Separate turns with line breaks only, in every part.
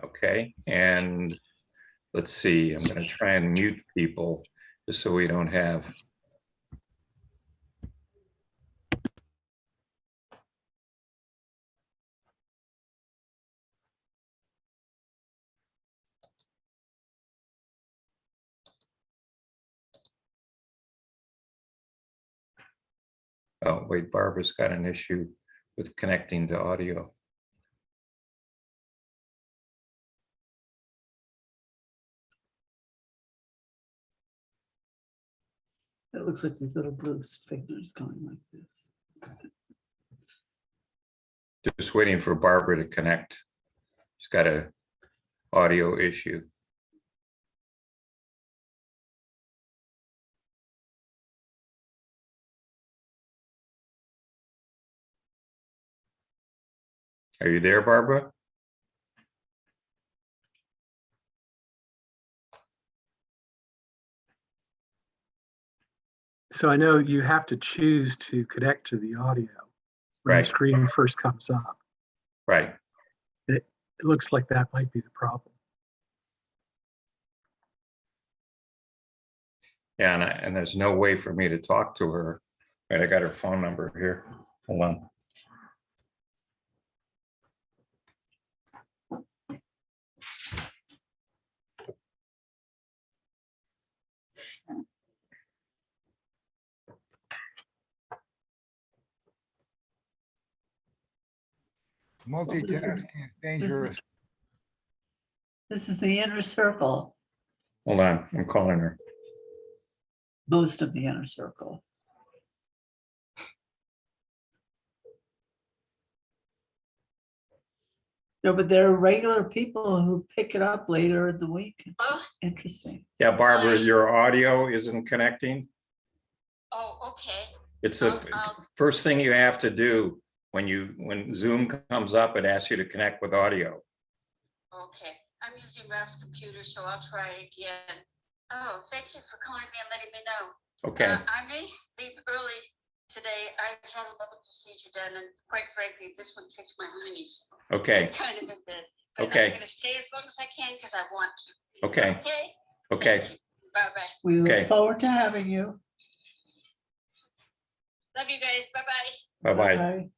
Okay, and let's see, I'm going to try and mute people just so we don't have. Oh, wait, Barbara's got an issue with connecting to audio.
It looks like these little blue fingers going like this.
Just waiting for Barbara to connect. She's got an audio issue. Are you there, Barbara?
So I know you have to choose to connect to the audio when the
Right.
screen first comes up.
Right.
It looks like that might be the problem.
Yeah, and there's no way for me to talk to her. Right, I got her phone number here. Hold on.
Multitasking is dangerous.
This is the inner circle,
Hold on, I'm calling her.
most of the inner circle. No, but there are regular people who pick it up later in the week. It's interesting.
Yeah, Barbara, your audio isn't connecting.
Oh, okay.
It's the first thing you have to do when Zoom comes up, it asks you to connect with audio.
Okay. I'm using Ralph's computer, so I'll try again. Oh, thank you for calling me and letting me know.
Okay,
I may leave early today. I had another procedure done, and quite frankly, this one fixed my hernias.
okay,
I'm kind of in bed. But
Okay.
I'm going to stay as long as I can because I want to.
okay,
Okay?
okay.
Bye-bye.
We look
Okay.
forward to having you.
Love you guys. Bye-bye.
Bye-bye.
Bye.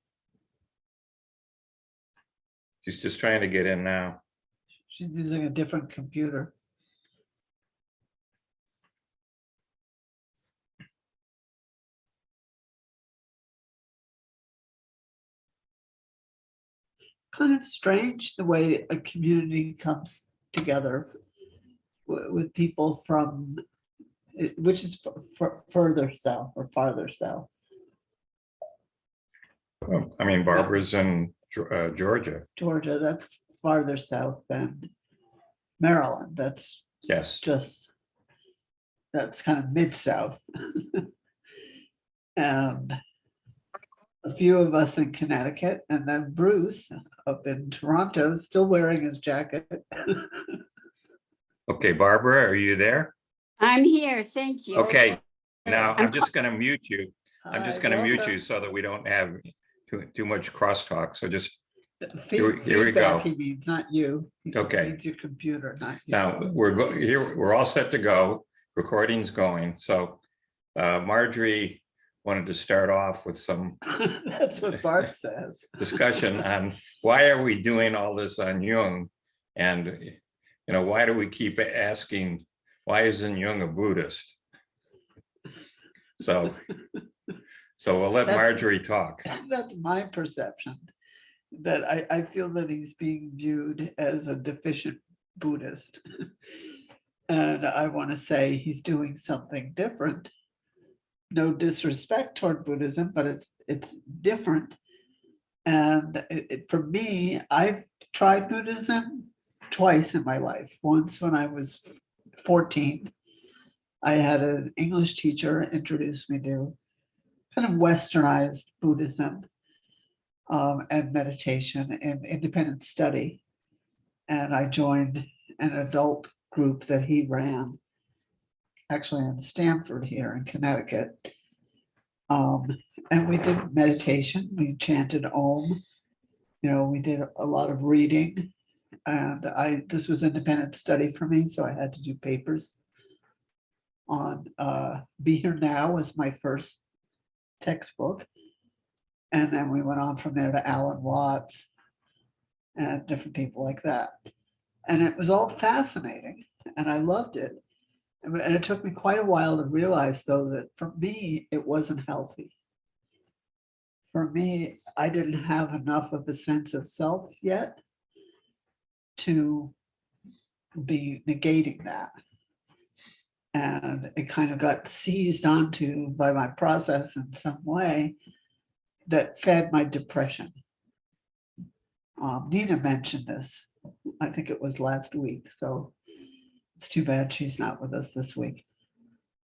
She's just trying to get in now.
She's using a different computer. Kind of strange the way a community comes together with people from, which is further south or farther south.
Well, I mean, Barbara's in Georgia.
Georgia, that's farther south than Maryland. That's
Yes.
just, that's kind of mid-south. And a few of us in Connecticut, and then Bruce up in Toronto, still wearing his jacket.
Okay, Barbara, are you there?
I'm here, thank you.
Okay, now I'm
I'm
just going to mute you. I'm just
Hi,
going to mute
welcome.
you so that we don't have too much crosstalk. So just,
Here
we go.
He means, not you. He
Okay.
means your computer, not you.
now we're all set to go. Recording's going. So Marjorie wanted to start off with some
That's what Bart says.
discussion on why are we doing all this on Jung, and why do we keep asking, why isn't Jung a Buddhist? So we'll let
That's-
Marjorie talk.
That's my perception, that I feel that he's being viewed as a deficient Buddhist. And I want to say he's doing something different. No disrespect toward Buddhism, but it's different. And for me, I've tried Buddhism twice in my life. Once when I was 14, I had an English teacher introduce me to kind of westernized Buddhism and meditation and independent study. And I joined an adult group that he ran, actually in Stamford here in Connecticut. And we did meditation, we chanted Om, we did a lot of reading And this was independent study for me, so I had to do papers on Be Here Now was my first textbook. And then we went on from there to Alan Watts and different people like that. And it was all fascinating and I loved it. And it took me quite a while to realize, though, that for me, it wasn't healthy. For me, I didn't have enough of a sense of self yet to be negating that. And it kind of got seized onto by my process in some way that fed my depression. Nina mentioned this, I think it was last week, so it's too bad she's not with us this week.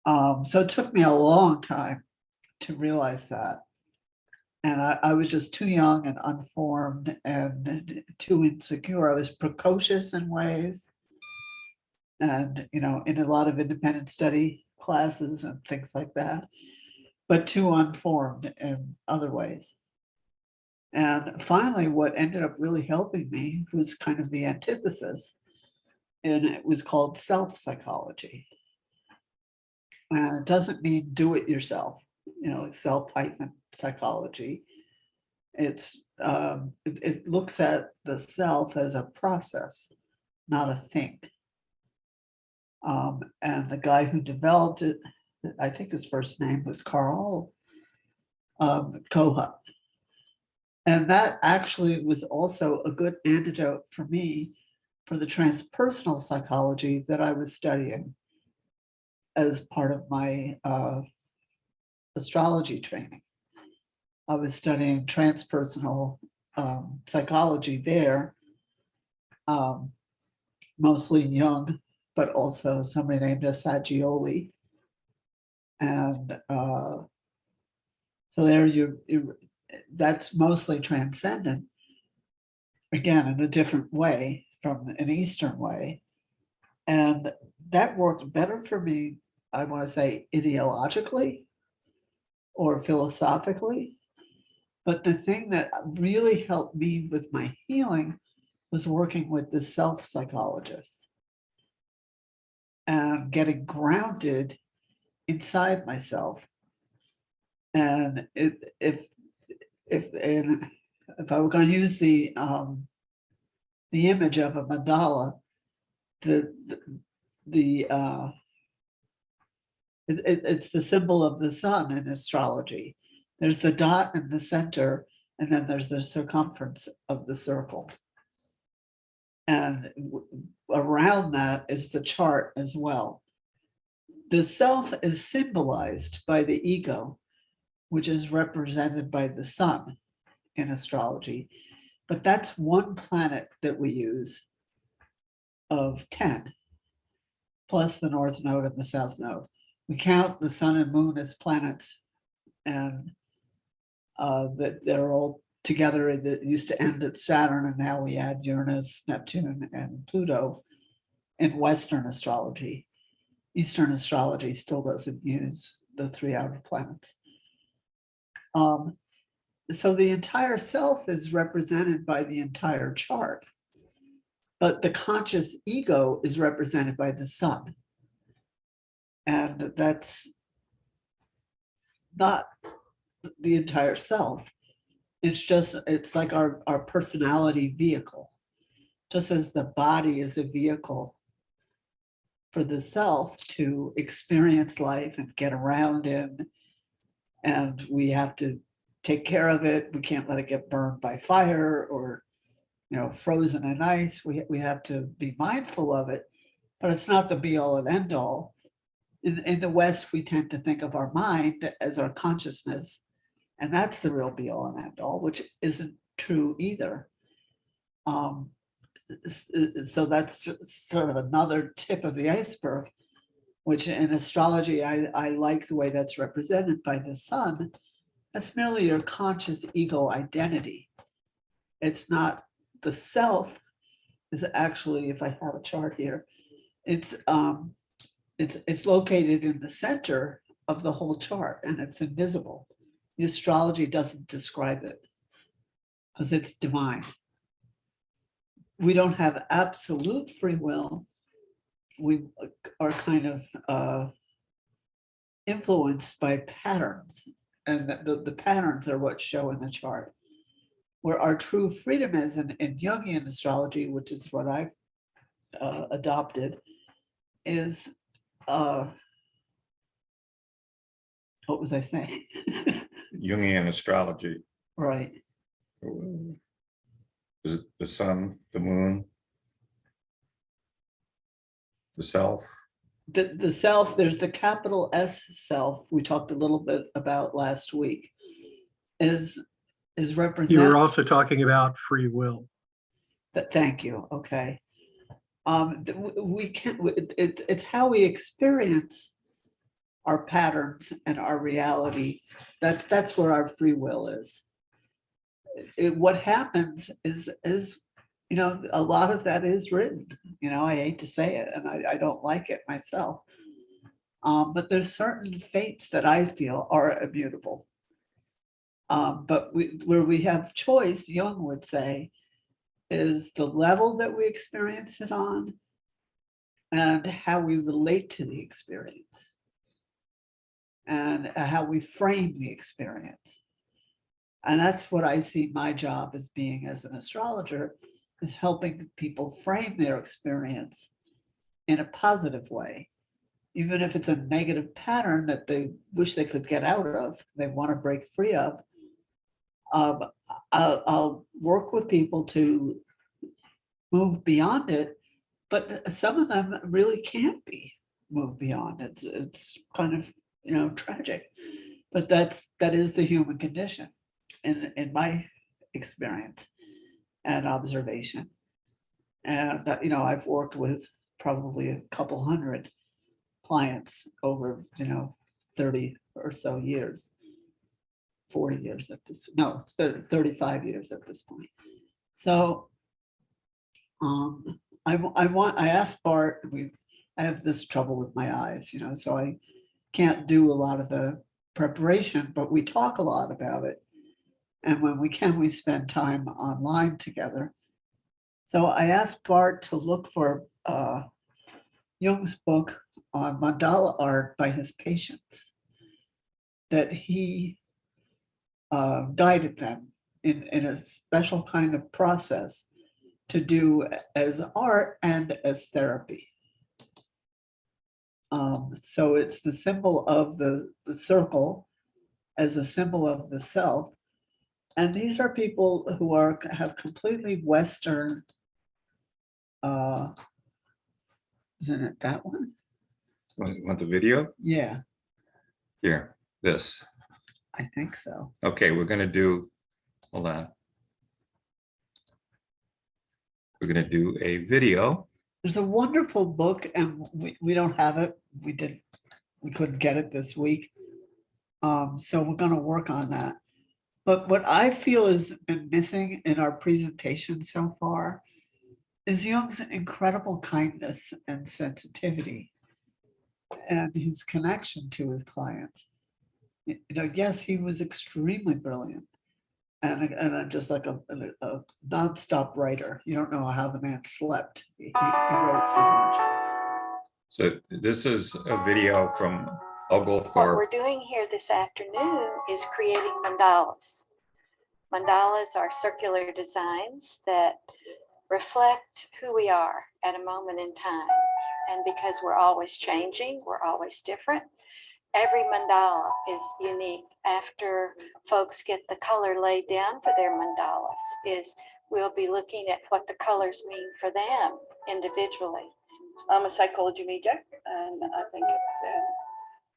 So it took me a long time to realize that. And I was just too young and unformed and too insecure. I was precocious in ways. And, you know, in a lot of independent study classes and things like that, but too unformed in other ways. And finally, what ended up really helping me was kind of the antithesis, and it was called self-psychology. And it doesn't mean do it yourself, you know, self-psychology. It's it looks at the self as a process, not a thing. And the guy who developed it, I think his first name was Carl Koha. And that actually was also a good antidote for me for the transpersonal psychology that I was studying as part of my astrology training. I was studying transpersonal psychology there, mostly Jung, but also somebody named Assagioli. And so there that's mostly transcendent, again, in a different way from an Eastern way. And that worked better for me, I want to say, ideologically or philosophically. But the thing that really helped me with my healing was working with the self-psychologist and getting grounded inside myself. And if I were going to use the image of a mandala, it's the symbol of the sun in astrology. There's the dot in the center, and then there's the circumference of the circle. And around that is the chart as well. The self is symbolized by the ego, which is represented by the sun in astrology. But that's one planet that we use of 10, plus the north node and the south node. We count the sun and moon as planets, and that they're all together. That used to end at Saturn, and now we add Uranus, Neptune, and Pluto in Western astrology. Eastern astrology still doesn't use the 3 outer planets. So the entire self is represented by the entire chart, but the conscious ego is represented by the sun. And that's not the entire self. It's like our personality vehicle. Just as the body is a vehicle for the self to experience life and get around in, and we have to take care of it. We can't let it get burned by fire or, frozen in ice. We have to be mindful of it, but it's not the be all and end all. In the West, we tend to think of our mind as our consciousness, and that's the real be all and end all, which isn't true either. So that's sort of another tip of the iceberg, which in astrology, I like the way that's represented by the sun. That's merely your conscious ego identity. It's not the self. Is actually, if I have a chart here, it's located in the center of the whole chart, and it's invisible. The astrology doesn't describe it because it's divine. we don't have absolute free will. We are kind of influenced by patterns, and the patterns are what show in the chart. Where our true freedom is in Jungian astrology, which is what I've adopted, is what was I saying?
Jungian astrology.
Right.
Is it the sun, the moon, the self?
The self, there's the capital S self we talked a little bit about last week, is
You
represented.
were also talking about free will.
Thank you. Okay. We can't. It's how we experience our patterns and our reality. That's where our free will is. What happens is a lot of that is written. I hate to say it, and I don't like it myself. But there's certain fates that I feel are immutable. But where we have choice, Jung would say, is the level that we experience it on and how we relate to the experience and how we frame the experience. And that's what I see my job as being as an astrologer, is helping people frame their experience in a positive way. Even if it's a negative pattern that they wish they could get out of, they want to break free of, I'll work with people to move beyond it, but some of them really can't be moved beyond. It's kind of tragic, but that is the human condition in my experience and observation. And I've worked with probably a couple hundred clients over 30 or so years. 40 years at this, no, 35 years at this point. So I asked Bart, I have this trouble with my eyes, so I can't do a lot of the preparation, but we talk a lot about it. And when we can, we spend time online together. So I asked Bart to look for Jung's book on mandala art by his patients, that he guided them in a special kind of process to do as art and as therapy. So it's the symbol of the circle as a symbol of the self. And these are people who have completely Western, isn't it that one?
Want the video?
Yeah,
Here, this.
I think so.
Okay, we're gonna do, hold on. We're gonna do a video.
There's a wonderful book, and we don't have it. We couldn't get it this week. So we're gonna work on that. But what I feel has been missing in our presentation so far is Jung's incredible kindness and sensitivity and his connection to his clients. Yes, he was extremely brilliant and just like a nonstop writer. You don't know how the man slept. He wrote so much.
So this is a video from
What
Oglethorpe.
we're doing here this afternoon is creating mandalas. Mandalas are circular designs that reflect who we are at a moment in time. And because we're always changing, we're always different, every mandala is unique. After folks get the color laid down for their mandalas, we'll be looking at what the colors mean for them individually.
I'm a psychology major, and I think it's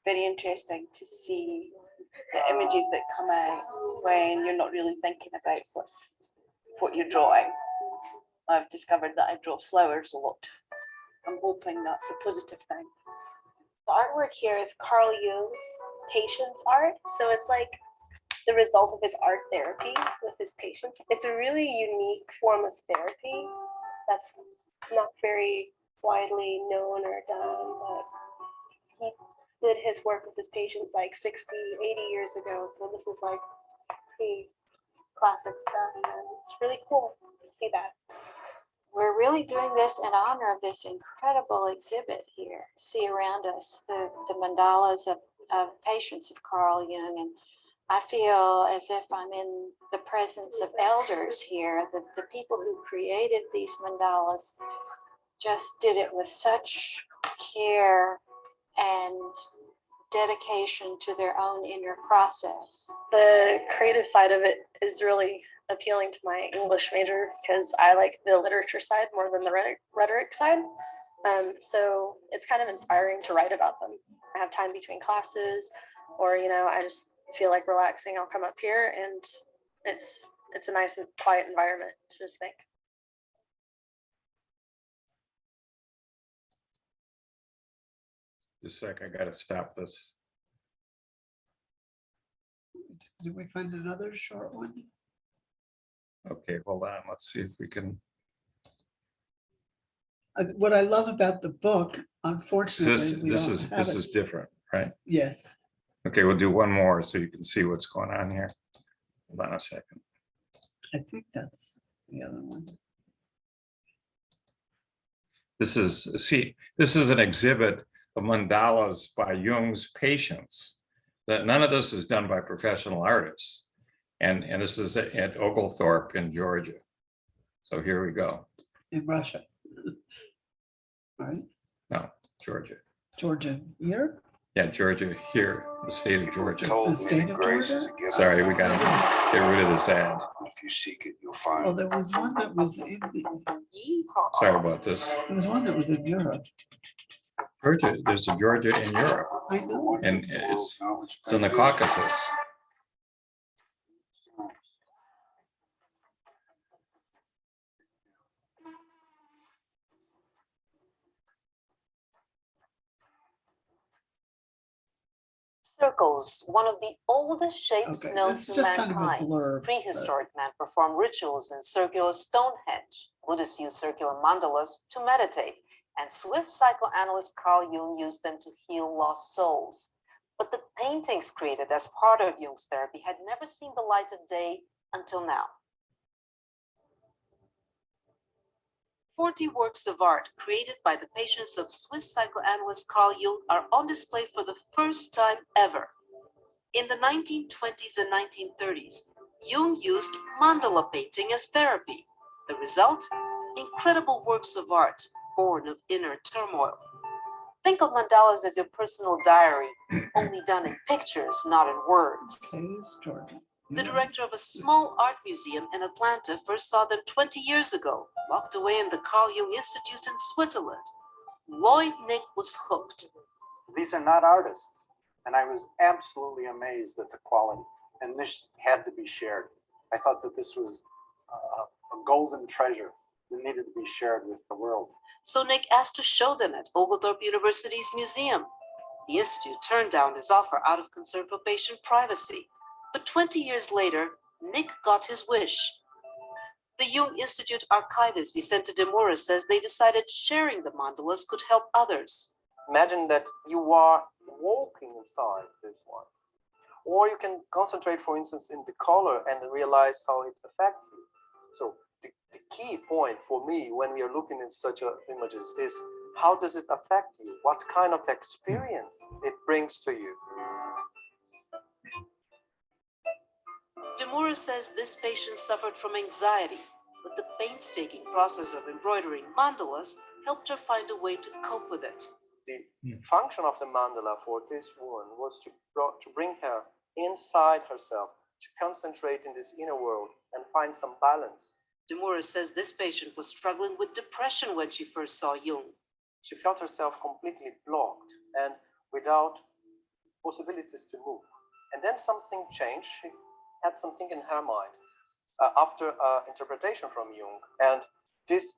very interesting to see the images that come out when you're not really thinking about what you're drawing. I've discovered that I draw flowers a lot. I'm hoping that's a positive thing.
The artwork here is Carl Jung's patient's art. So it's like the result of his art therapy with his patients. It's a really unique form of therapy that's not very widely known or done, but he did his work with his patients like 60, 80 years ago. So this is like pretty classic stuff, and it's really cool to see that.
really doing this in honor of this incredible exhibit here. See around us the mandalas of patients of Carl Jung, and I feel as if I'm in the presence of elders here. The people who created these mandalas just did it with such care and dedication to their own inner process.
The creative side of it is really appealing to my English major because I like the literature side more than the rhetoric side. So it's kind of inspiring to write about them. I have time between classes, or I just feel like relaxing. I'll come up here, and it's a nice and quiet environment to just think.
Just a sec, I gotta stop this.
Did we find another short one?
Okay, hold on, let's see if we can.
What I love about the book,
This
unfortunately, we
this
don't
is
have
this
it.
is different, right?
Yes,
Okay, we'll do one more so you can see what's going on here. Hold on a second.
I think that's the other one.
This is an exhibit of mandalas by Jung's patients. That none of this is done by professional artists. And this is at Oglethorpe in Georgia. So here we go.
In Russia. Right,
No, Georgia.
Georgia here?
Yeah, Georgia here, the state of Georgia.
The state of Georgia?
Sorry, we gotta get rid of this ad.
If you seek it, you'll find
Oh, there was one that was in,
Sorry about this.
there was one that was in Europe.
Georgia, there's a Georgia in Europe,
I know.
and it's in the Caucasus.
Circles, one of the oldest shapes
Okay,
known
this is
to
just kind of a
mankind.
blurb, but-
Prehistoric man performed rituals in circular Stonehenge. Buddhists used circular mandalas to meditate, and Swiss psychoanalyst Carl Jung used them to heal lost souls. But the paintings created as part of Jung's therapy had never seen the light of day until now. 40 works of art created by the patients of Swiss psychoanalyst Carl Jung are on display for the first time ever. In the 1920s and 1930s, Jung used mandala painting as therapy. The result? Incredible works of art born of inner turmoil. Think of mandalas as your personal diary, only done in pictures, not in words.
Okay, it's Georgia.
The director of a small art museum in Atlanta first saw them 20 years ago, locked away in the Carl Jung Institute in Switzerland. Lloyd Nick was hooked.
These are not artists, and I was absolutely amazed at the quality, and this had to be shared. I thought that this was a golden treasure that needed to be shared with the world.
So Nick asked to show them at Oglethorpe University's museum. The institute turned down his offer out of concern for patient privacy. But 20 years later, Nick got his wish. The Jung Institute archivist Vicente de Moura says they decided sharing the mandalas could help others.
Imagine that you are walking inside this one. Or you can concentrate, for instance, in the color and realize how it affects you. So the key point for me when we are looking at such images is, how does it affect you? What kind of experience it brings to you?
De Moura says this patient suffered from anxiety, but the painstaking process of embroidering mandalas helped her find a way to cope with it.
The function of the mandala for this woman was to bring her inside herself, to concentrate in this inner world and find some balance.
De Moura says this patient was struggling with depression when she first saw Jung.
She felt herself completely blocked and without possibilities to move. And then something changed. She had something in her mind after interpretation from Jung. And this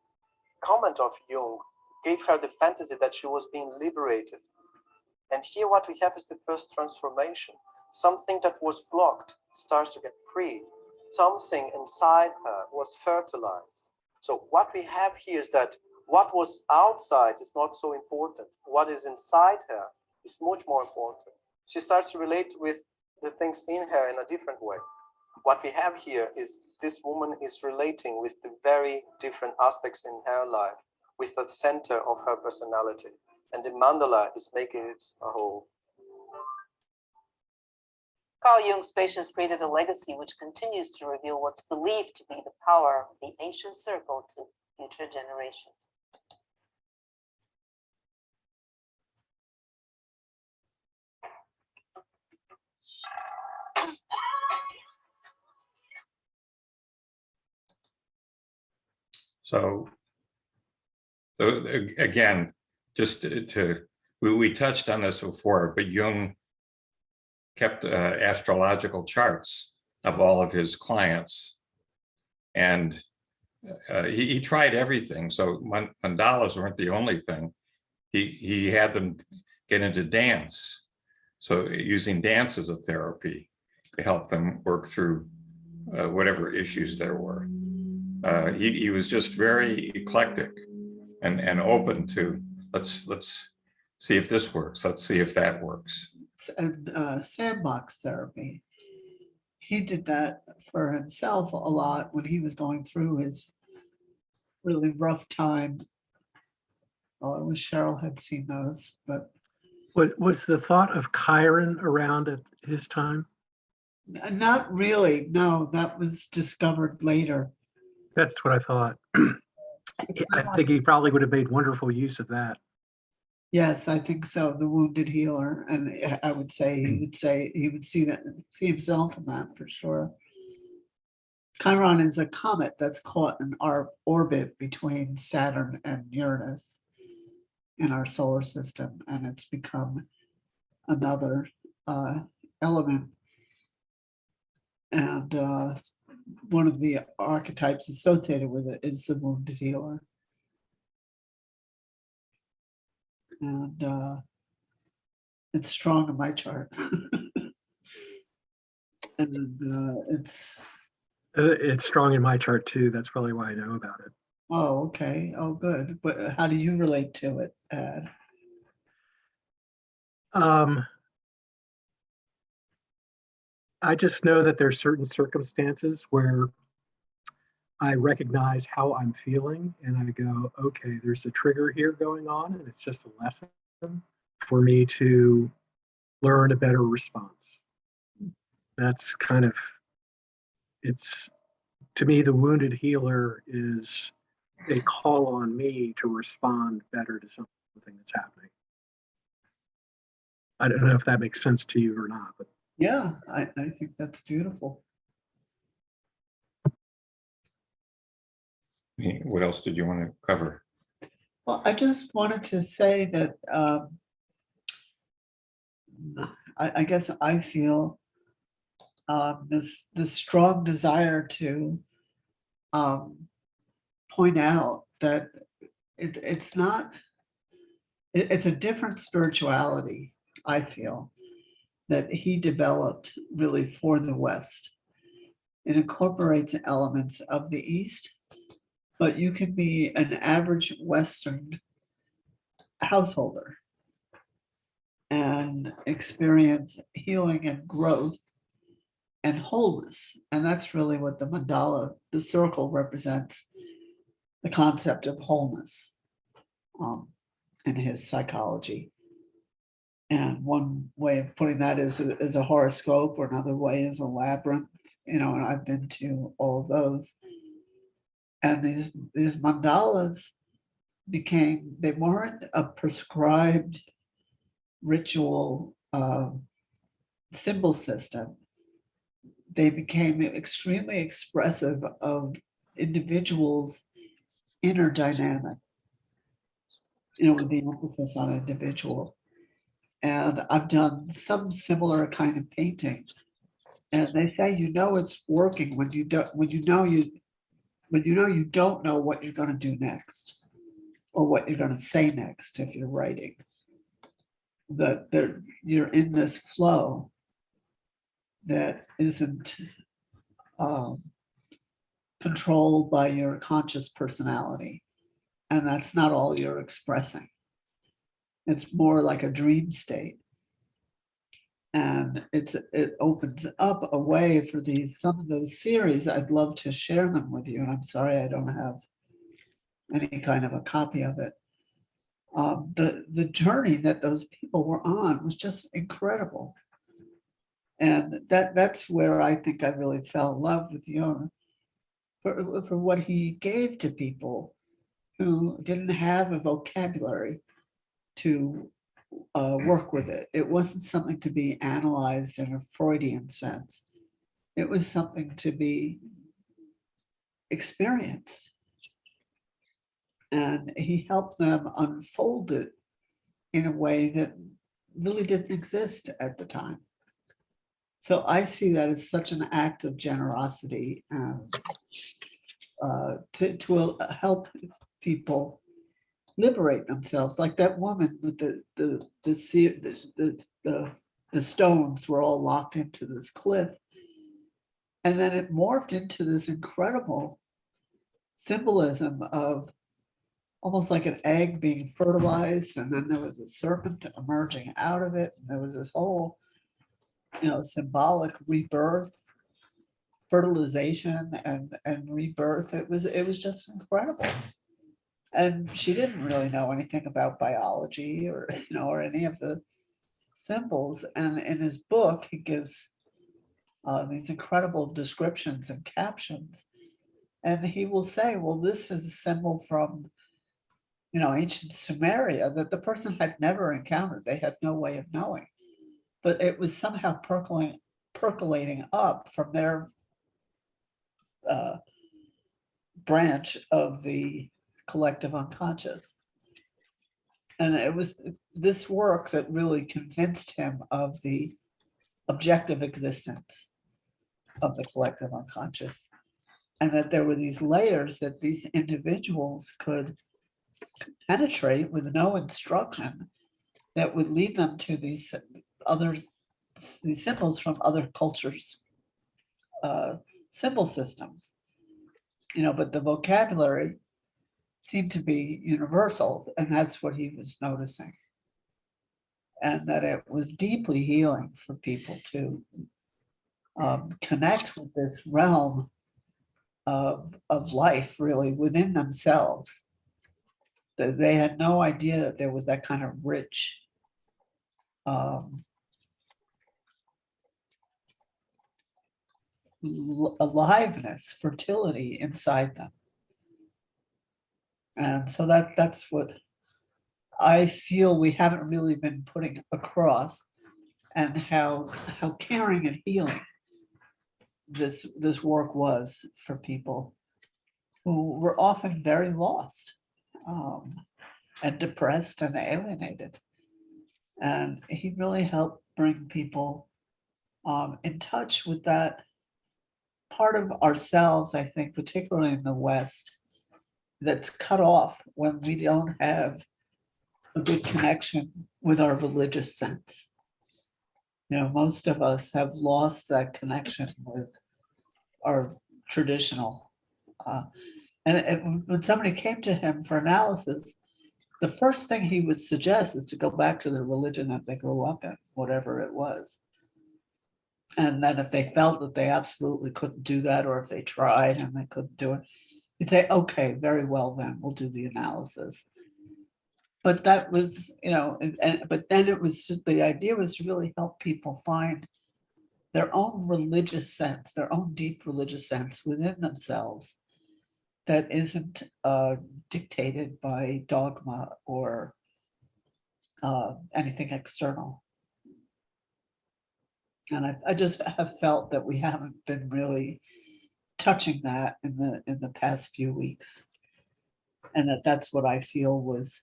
comment of Jung gave her the fantasy that she was being liberated. And here what we have is the first transformation. Something that was blocked starts to get free. Something inside her was fertilized. So what we have here is that what was outside is not so important. What is inside her is much more important. She starts to relate with the things in her in a different way. what we have here is this woman is relating with the very different aspects in her life, with the center of her personality. And the mandala is making it a whole.
Carl Jung's patients created a legacy which continues to reveal what's believed to be the power of the ancient circle to future generations.
So again, just we touched on this before, but Jung kept astrological charts of all of his clients, and he tried everything. So mandalas weren't the only thing. He had them get into dance, so using dance as a therapy to help them work through whatever issues there were. He was just very eclectic and open to let's see if this works. Let's see if that works.
And sandbox therapy. He did that for himself a lot when he was going through his really rough time. Oh, I wish Cheryl had seen those, but
What was the thought of Chiron around at his time?
not really. No, that was discovered later.
That's what I thought. I think he probably would have made wonderful use of that.
Yes, I think so. The wounded healer, and I would say he would see himself in that for sure. Chiron is a comet that's caught in our orbit between Saturn and Uranus in our solar system, and it's become another element. And one of the archetypes associated with it is the wounded healer. And it's strong in my chart. And
It's strong in my chart too. That's probably why I know about it.
oh, okay. Oh, good. But how do you relate to it, Ed?
I just know that there's certain circumstances where I recognize how I'm feeling and I go, okay, there's a trigger here going on, and it's just a lesson for me to learn a better response. That's kind of, it's, to me, the wounded healer is a call on me to respond better to something that's happening. I don't know if that makes sense to you or not, but
Yeah, I think that's beautiful.
What else did you want to cover?
Well, I just wanted to say that I guess I feel this strong desire to point out that it's a different spirituality, I feel, that he developed really for the West. It incorporates elements of the East, but you can be an average Western householder and experience healing and growth and wholeness. And that's really what the mandala, the circle, represents, the concept of wholeness in his psychology. And one way of putting that is a horoscope, or another way is a labyrinth, and I've been to all of those. And these mandalas they weren't a prescribed ritual symbol system. They became extremely expressive of individuals' inner dynamic, with the emphasis on individual. And I've done some similar kind of painting, and they say it's working when you know you don't know what you're going to do next, or what you're going to say next if you're writing. That you're in this flow that isn't controlled by your conscious personality, and that's not all you're expressing. It's more like a dream state. And it opens up a way for some of those series. I'd love to share them with you. And I'm sorry I don't have any kind of a copy of it. The journey that those people were on was just incredible. And that's where I think I really fell in love with Jung for what he gave to people who didn't have a vocabulary to work with it. It wasn't something to be analyzed in a Freudian sense. It was something to be experienced. And he helped them unfold it in a way that really didn't exist at the time. So I see that as such an act of generosity to help people liberate themselves. Like that woman with the stones were all locked into this cliff. And then it morphed into this incredible symbolism of almost like an egg being fertilized, and then there was a serpent emerging out of it. And there was this whole, symbolic rebirth, fertilization and rebirth. It was just incredible. And she didn't really know anything about biology or any of the symbols. And in his book, he gives these incredible descriptions and captions. And he will say, well, this is a symbol from ancient Sumeria that the person had never encountered. They had no way of knowing, but it was somehow percolating up from their branch of the collective unconscious. And it was this work that really convinced him of the objective existence of the collective unconscious, and that there were these layers that these individuals could penetrate with no instruction that would lead them to these symbols from other cultures, symbol systems, but the vocabulary seemed to be universal, and that's what he was noticing. And that it was deeply healing for people to connect with this realm of life really within themselves. They had no idea that there was that kind of rich aliveness, fertility inside them. And so that's what I feel we haven't really been putting across, and how caring and healing this work was for people who were often very lost and depressed and alienated. And he really helped bring people in touch with that part of ourselves, I think, particularly in the West, that's cut off when we don't have a good connection with our religious sense. Most of us have lost that connection with our traditional. And when somebody came to him for analysis, the first thing he would suggest is to go back to the religion that they grew up in, whatever it was. And then if they felt that they absolutely couldn't do that, or if they tried and they couldn't do it, he'd say, okay, very well, then we'll do the analysis. But that was, but then it was, the idea was to really help people find their own religious sense, their own deep religious sense within themselves that isn't dictated by dogma or anything external. And I just have felt that we haven't been really touching that in the past few weeks, and that's what I feel was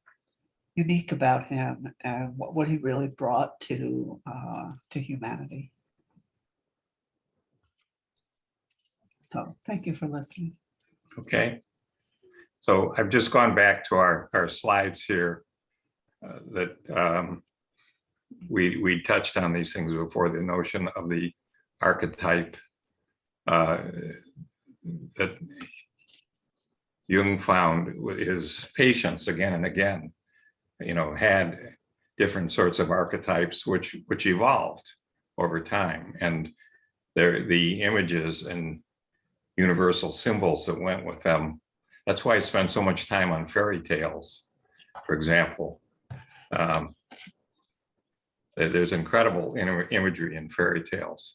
unique about him and what he really brought to humanity. So thank you for listening.
Okay. So I've just gone back to our slides here that we touched on these things before, the notion of the archetype that Jung found with his patients again and again, had different sorts of archetypes which evolved over time. And the images and universal symbols that went with them. That's why I spend so much time on fairy tales, for example. There's incredible imagery in fairy tales.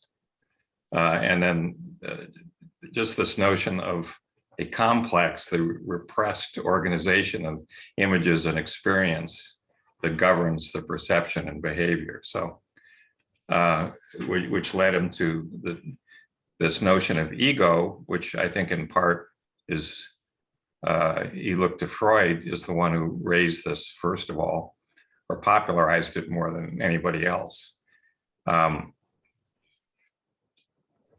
And then just this notion of a complex, the repressed organization of images and experience that governs the perception and behavior. So, which led him to this notion of ego, which I think in part is, he looked to Freud as the one who raised this first of all, or popularized it more than anybody else.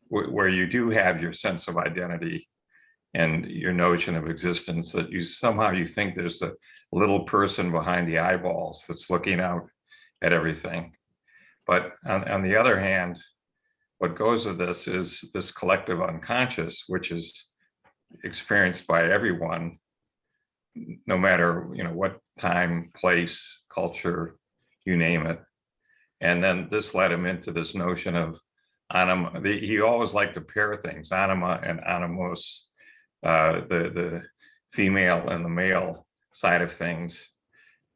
Where you do have your sense of identity and your notion of existence, that you somehow you think there's a little person behind the eyeballs that's looking out at everything. But on the other hand, what goes with this is this collective unconscious, which is experienced by everyone, no matter what time, place, culture, you name it. And then this led him into this notion of anima. He always liked to pair things, anima and animus, the female and the male side of things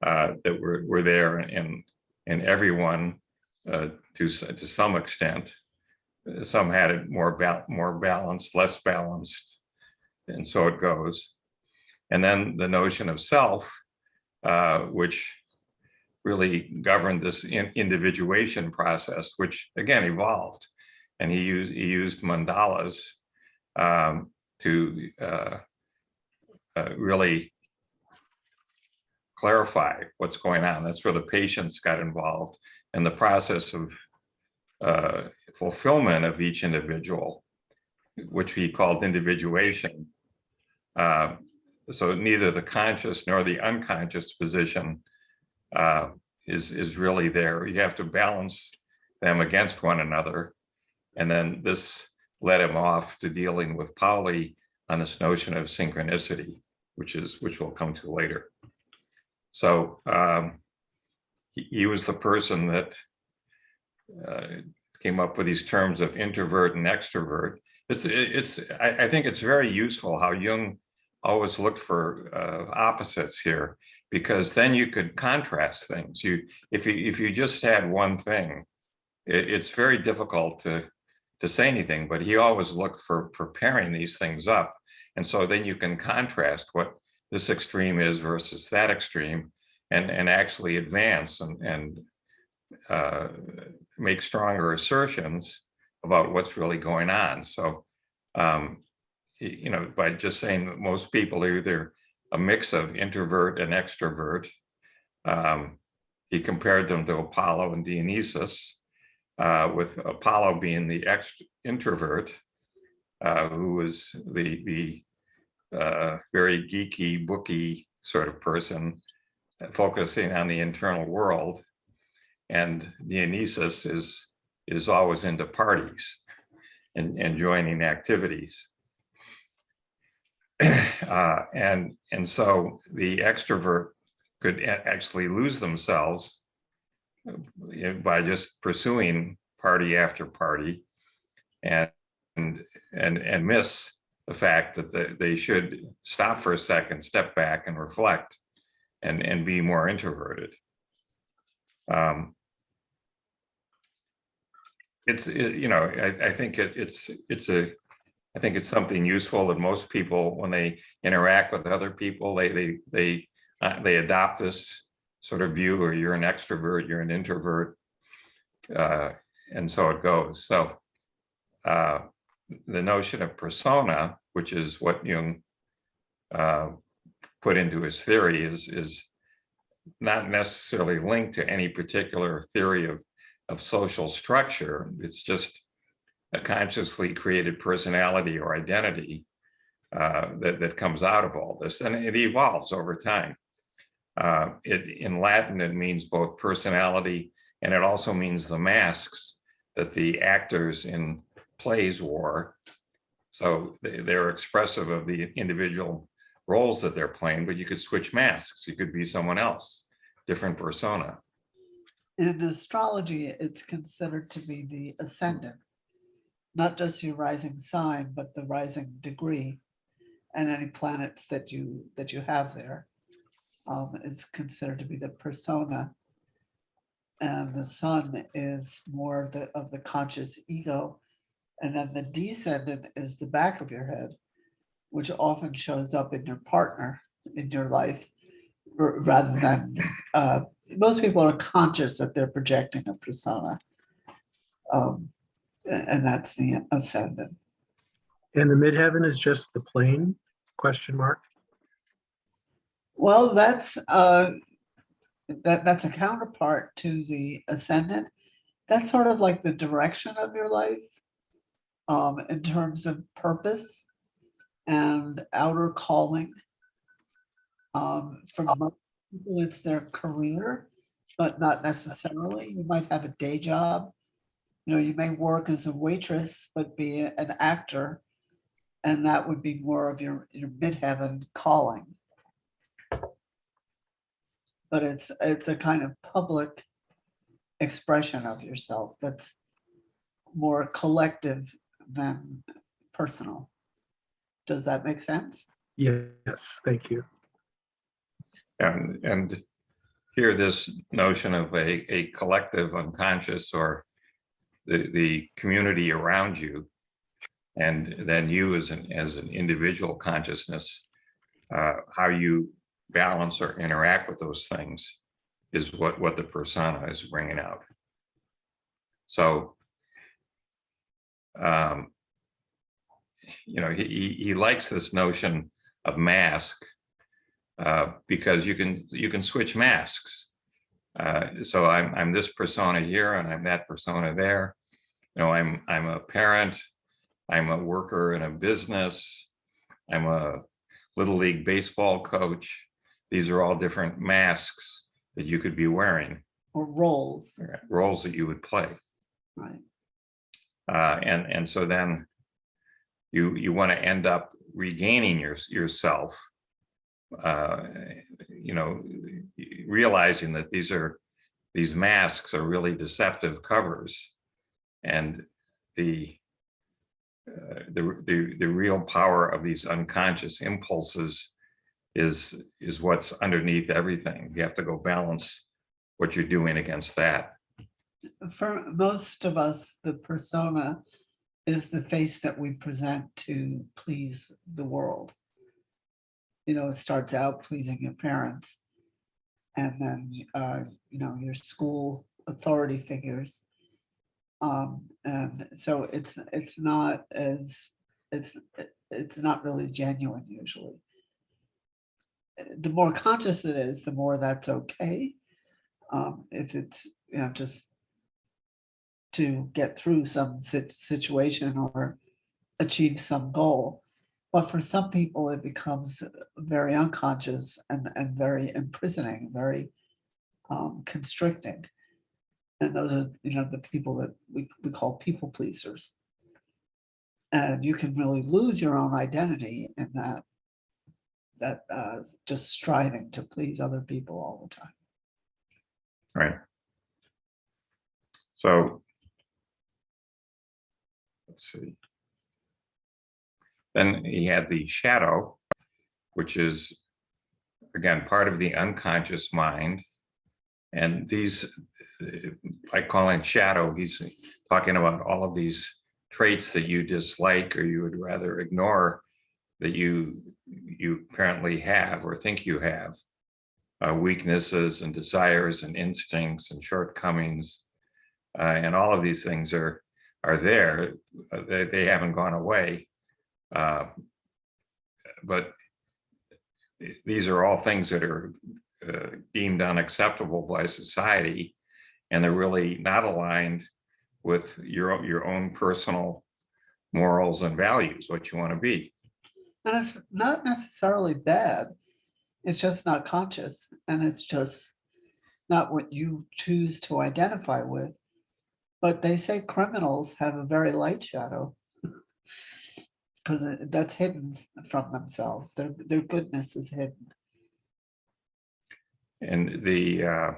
that were there in everyone to some extent. Some had it more balanced, less balanced, and so it goes. And then the notion of self, which really governed this individuation process, which again evolved. And he used mandalas to really clarify what's going on. That's where the patients got involved in the process of fulfillment of each individual, which he called individuation. So neither the conscious nor the unconscious position is really there. You have to balance them against one another. And then this led him off to dealing with Pauli on this notion of synchronicity, which we'll come to later. So he was the person that came up with these terms of introvert and extrovert. I think it's very useful how Jung always looked for opposites here, because then you could contrast things. If you just had one thing, it's very difficult to say anything, but he always looked for pairing these things up. And so then you can contrast what this extreme is versus that extreme, and actually advance and make stronger assertions about what's really going on. So, by just saying that most people are either a mix of introvert and extrovert, he compared them to Apollo and Dionysus, with Apollo being the introvert, who was the very geeky, booky sort of person, focusing on the internal world, and Dionysus is always into parties and joining activities. And so the extrovert could actually lose themselves by just pursuing party after party, and miss the fact that they should stop for a second, step back and reflect and be more introverted. I think it's something useful that most people, when they interact with other people, they adopt this sort of view, or you're an extrovert, you're an introvert, and so it goes. So the notion of persona, which is what Jung put into his theory, is not necessarily linked to any particular theory of social structure. It's just a consciously created personality or identity that comes out of all this, and it evolves over time. In Latin, it means both personality, and it also means the masks that the actors in plays wore. So they're expressive of the individual roles that they're playing, but you could switch masks. You could be someone else, different persona.
In astrology, it's considered to be the ascendant, not just your rising sign, but the rising degree, and any planets that you have there is considered to be the persona. And the sun is more of the conscious ego, and then the descendant is the back of your head, which often shows up in your partner in your life, rather than most people are conscious that they're projecting a persona, and that's the ascendant.
And the midheaven is just the plane, question mark.
Well, that's that's a counterpart to the ascendant. That's sort of like the direction of your life, in terms of purpose and outer calling. For most people, it's their career, but not necessarily. You might have a day job. You know, you may work as a waitress, but be an actor, and that would be more of your midheaven calling. But it's a kind of public expression of yourself that's more collective than personal. Does that make sense?
Yes, thank you.
And here, this notion of a collective unconscious, or the community around you, and then you as an individual consciousness, how you balance or interact with those things is what the persona is bringing out. So, you know, he likes this notion of mask, because you can switch masks. So I'm this persona here, and I'm that persona there. You know, I'm a parent, I'm a worker in a business, I'm a little league baseball coach. These are all different masks that you could be wearing,
Or roles,
roles that you would play.
right?
And so then you want to end up regaining yourself, you know, realizing that these masks are really deceptive covers, and the real power of these unconscious impulses is what's underneath everything. You have to go balance what you're doing against that.
For most of us, the persona is the face that we present to please the world. You know, it starts out pleasing your parents, and then you know, your school authority figures, and so it's not really genuine usually. The more conscious it is, the more that's okay. If it's, you know, just to get through some situation or achieve some goal. But for some people, it becomes very unconscious and very imprisoning, very constricting. And those are, you know, the people that we call people pleasers. And you can really lose your own identity in that just striving to please other people all the time.
Right. So let's see. Then he had the shadow, which is, again, part of the unconscious mind. And these, by calling shadow, he's talking about all of these traits that you dislike or you would rather ignore, that you apparently have or think you have, weaknesses and desires and instincts and shortcomings, and all of these things are there. They haven't gone away, but these are all things that are deemed unacceptable by society, and they're really not aligned with your own personal morals and values, what you want to be.
And it's not necessarily bad. It's just not conscious, and it's just not what you choose to identify with. But they say criminals have a very light shadow because that's hidden from themselves. Their goodness is hidden.
And the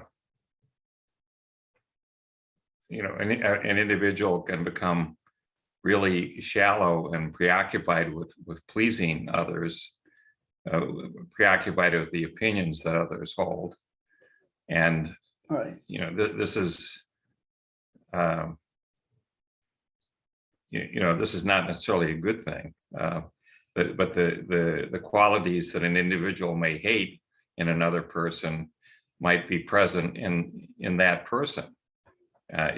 an individual can become really shallow and preoccupied with pleasing others, preoccupied with the opinions that others hold. And,
Right.
this is, this is not necessarily a good thing. But the qualities that an individual may hate in another person might be present in that person.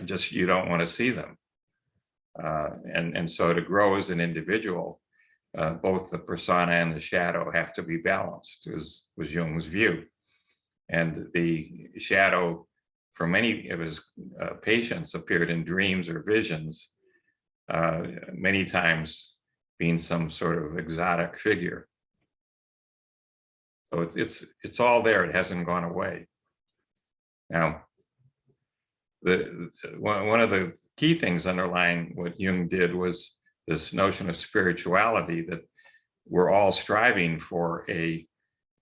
Just you don't want to see them. And so to grow as an individual, both the persona and the shadow have to be balanced, was Jung's view. And the shadow for many of his patients appeared in dreams or visions, many times being some sort of exotic figure. So it's all there. It hasn't gone away. Now, one of the key things underlying what Jung did was this notion of spirituality, that we're all striving for a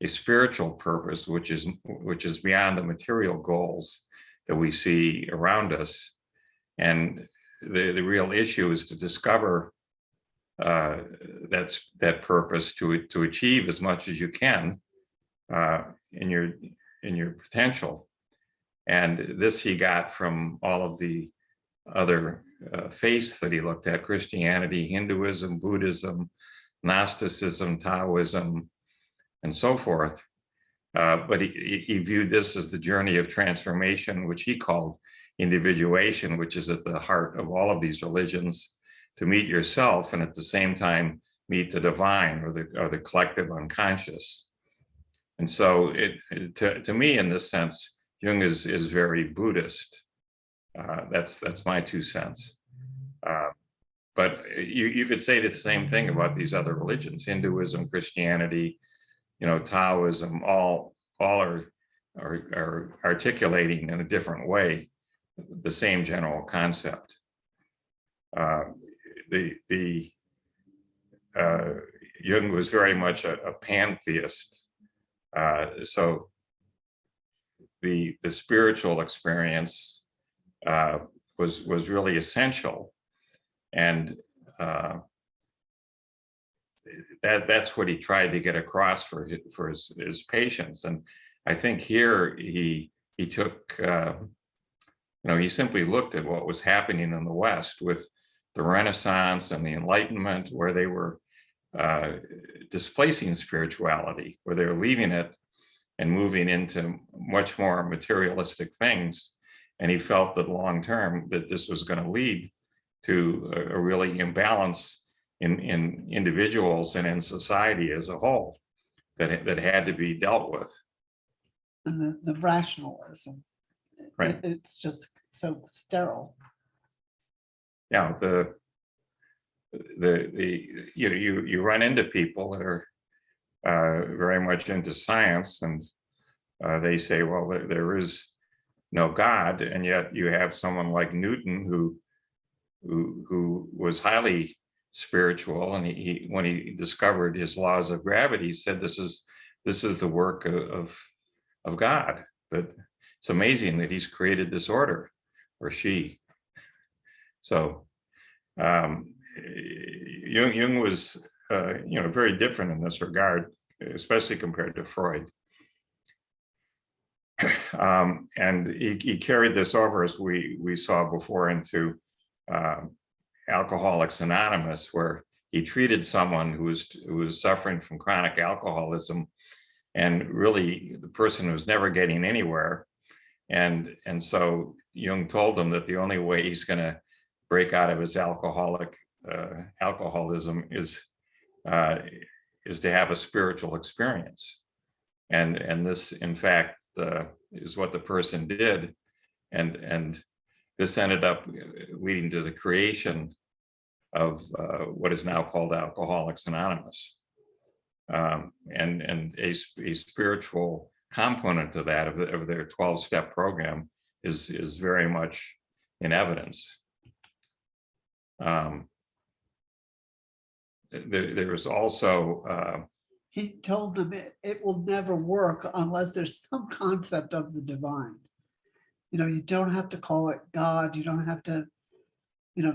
spiritual purpose, which is beyond the material goals that we see around us. And the real issue is to discover that purpose, to achieve as much as you can in your potential. And this he got from all of the other faiths that he looked at: Christianity, Hinduism, Buddhism, Gnosticism, Taoism, and so forth. But he viewed this as the journey of transformation, which he called individuation, which is at the heart of all of these religions, to meet yourself and at the same time meet the divine, or the collective unconscious. And so to me, in this sense, Jung is very Buddhist. That's my 2 cents. But you could say the same thing about these other religions: Hinduism, Christianity, Taoism. All are articulating in a different way the same general concept. Jung was very much a pantheist. So the spiritual experience was really essential, and that's what he tried to get across for his patients. And I think here he took, he simply looked at what was happening in the West with the Renaissance and the Enlightenment, where they were displacing spirituality, where they were leaving it and moving into much more materialistic things. And he felt that long term that this was going to lead to a really imbalance in individuals and in society as a whole that had to be dealt with.
And the rationalism,
Right?
It's just so sterile.
Yeah, you run into people that are very much into science, and they say, well, there is no God, and yet you have someone like Newton who was highly spiritual, and he when he discovered his laws of gravity, he said this is the work of God. That it's amazing that he's created this order, or she. So Jung was very different in this regard, especially compared to Freud. And he carried this over, as we saw before, into Alcoholics Anonymous, where he treated someone who was suffering from chronic alcoholism, and really the person was never getting anywhere. And so Jung told him that the only way he's going to break out of his alcoholism is to have a spiritual experience. And this, in fact, is what the person did. And this ended up leading to the creation of what is now called Alcoholics Anonymous. And a spiritual component to that, of their 12-step program, is very much in evidence. There was also
He told them it will never work unless there's some concept of the divine. You don't have to call it God. You don't have to,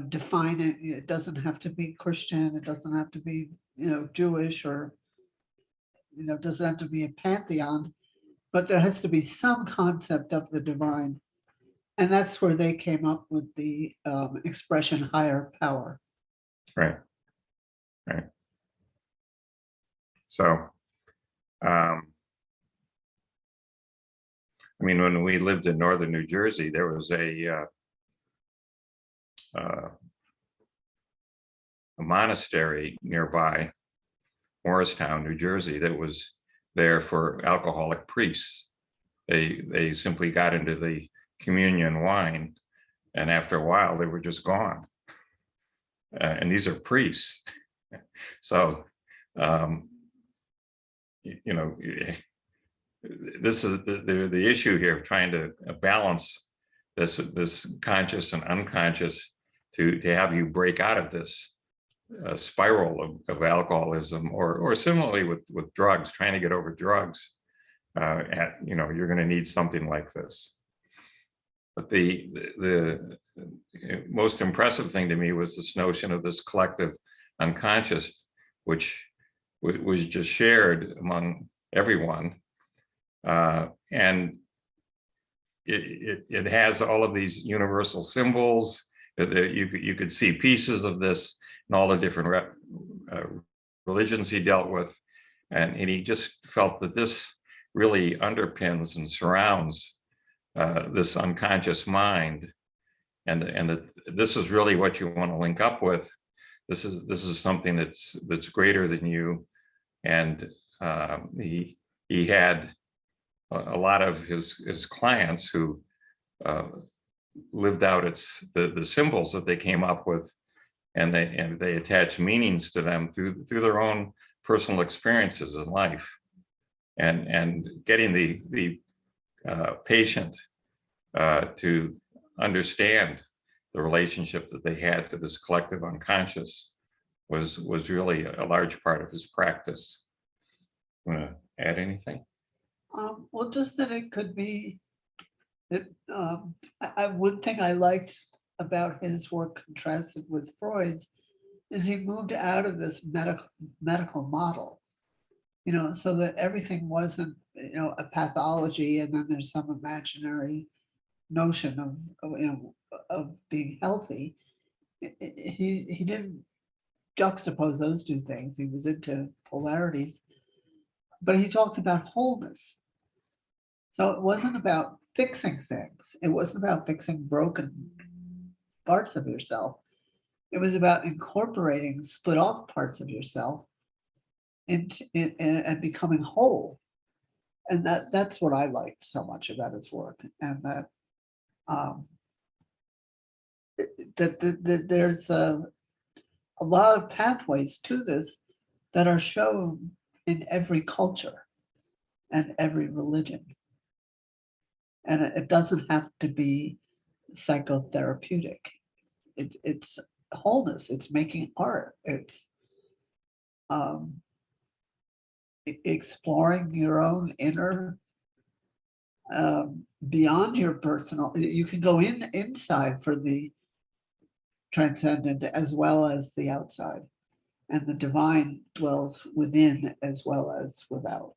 define it. It doesn't have to be Christian. It doesn't have to be, Jewish, or, it doesn't have to be a pantheon, but there has to be some concept of the divine. And that's where they came up with the expression higher power.
Right. Right. So, I mean, when we lived in northern New Jersey, there was a monastery nearby, Morristown, New Jersey, that was there for alcoholic priests. They simply got into the communion wine, and after a while, they were just gone. And these are priests. So, this is the issue here of trying to balance this conscious and unconscious to have you break out of this spiral of alcoholism, or similarly with drugs, trying to get over drugs. You're going to need something like this. But the most impressive thing to me was this notion of this collective unconscious, which was just shared among everyone. And it has all of these universal symbols that you could see pieces of this in all the different religions he dealt with. And he just felt that this really underpins and surrounds this unconscious mind, and that this is really what you want to link up with. This is something that's greater than you. And he had a lot of his clients who lived out the symbols that they came up with, and they attached meanings to them through their own personal experiences in life, and getting the patient to understand the relationship that they had to this collective unconscious was really a large part of his practice. Want to add anything?
Well, just that it could be that one thing I liked about his work contrasted with Freud's is he moved out of this medical model, so that everything wasn't, a pathology, and then there's some imaginary notion of being healthy. He didn't juxtapose those two things. He was into polarities, but he talked about wholeness. So it wasn't about fixing things. It wasn't about fixing broken parts of yourself. It was about incorporating split off parts of yourself and becoming whole. And that's what I liked so much about his work. And that there's a lot of pathways to this that are shown in every culture and every religion. And it doesn't have to be psychotherapeutic. It's wholeness. It's making art. It's exploring your own inner, beyond your personal. You can go inside for the transcendent as well as the outside, and the divine dwells within as well as without.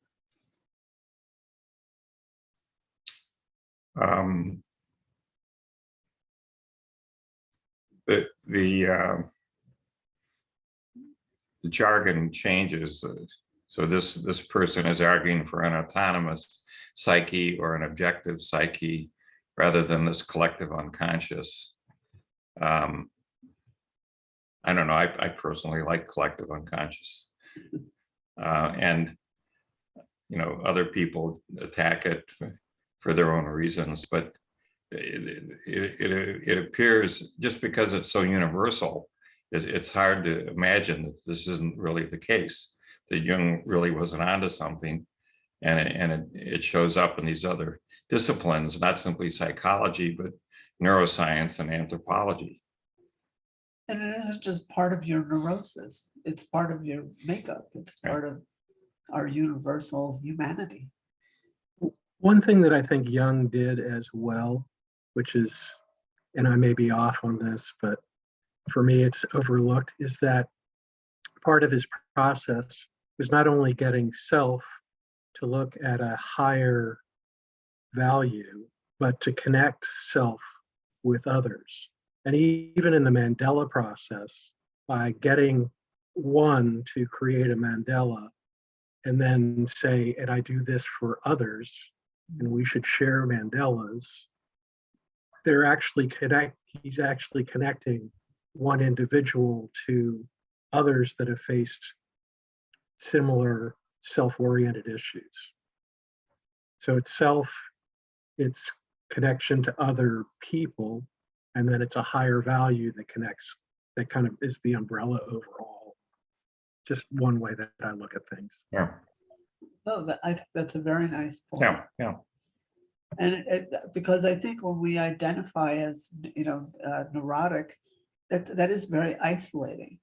The jargon changes. So this person is arguing for an autonomous psyche or an objective psyche rather than this collective unconscious. I don't know. I personally like collective unconscious, and other people attack it for their own reasons, but it appears, just because it's so universal, it's hard to imagine that this isn't really the case, that Jung really wasn't onto something, and it shows up in these other disciplines, not simply psychology, but neuroscience and anthropology.
And it isn't just part of your neurosis, it's part of your makeup, it's part of our universal humanity.
One thing that I think Jung did as well which is, and I may be off on this, but for me it's overlooked, is that part of his process is not only getting self to look at a higher value, but to connect self with others. And even in the Mandela process, by getting one to create a mandala and then say, and I do this for others, and we should share mandalas, he's actually connecting one individual to others that have faced similar self-oriented issues. So it's self, it's connection to other people, and then it's a higher value that connects, that kind of is the umbrella overall. Just one way that I look at things.
Yeah.
Oh, I think that's a very nice point.
Yeah. Yeah.
And because I think when we identify as, neurotic, that is very isolating.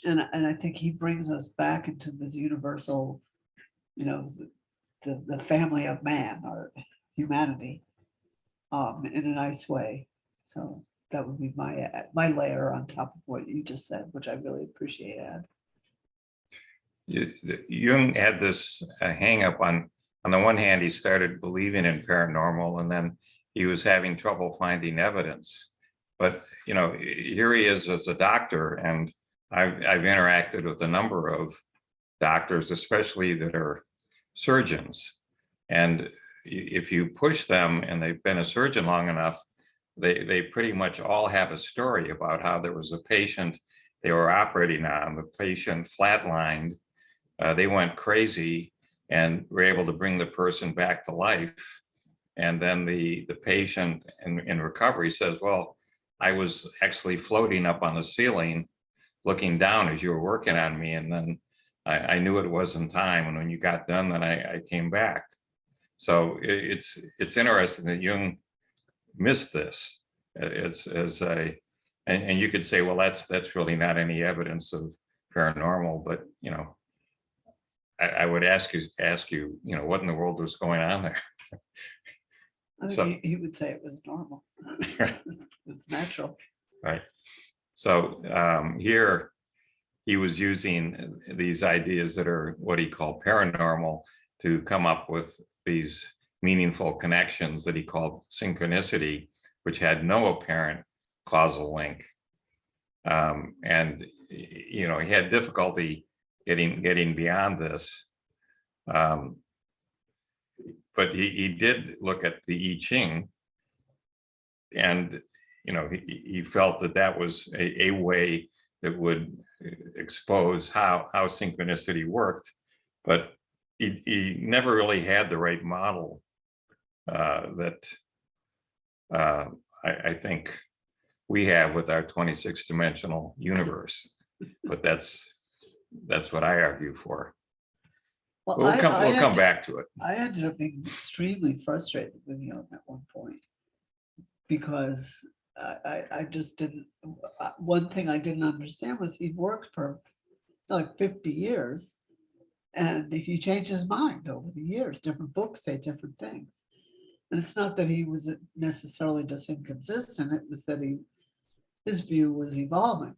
And I think he brings us back into this universal, the family of man or humanity in a nice way. So that would be my layer on top of what you just said, which I really appreciate, Ed.
Jung had this hang up on the one hand, he started believing in paranormal, and then he was having trouble finding evidence. But, here he is as a doctor, and I've interacted with a number of doctors, especially that are surgeons. And if you push them and they've been a surgeon long enough, they pretty much all have a story about how there was a patient they were operating on. The patient flatlined, they went crazy and were able to bring the person back to life. And then the patient in recovery says, well, I was actually floating up on the ceiling, looking down as you were working on me. And then I knew it wasn't time. And when you got done, then I came back. So it's interesting that Jung missed this. And you could say, well, that's really not any evidence of paranormal, but I would ask you, what in the world was going on there?
I think
So-
he would say it was normal. It's natural.
Right. So here he was using these ideas that are what he called paranormal to come up with these meaningful connections that he called synchronicity, which had no apparent causal link. And he had difficulty getting beyond this. But he did look at the I Ching, and he felt that was a way that would expose how synchronicity worked, but he never really had the right model that I think we have with our 26-dimensional universe. But that's what I argue for.
Well,
We'll come back to it.
I ended up being extremely frustrated with Jung at one point because I just didn't. One thing I didn't understand was he worked for like 50 years, and he changed his mind over the years. Different books say different things, and it's not that he was necessarily just inconsistent. It was that his view was evolving,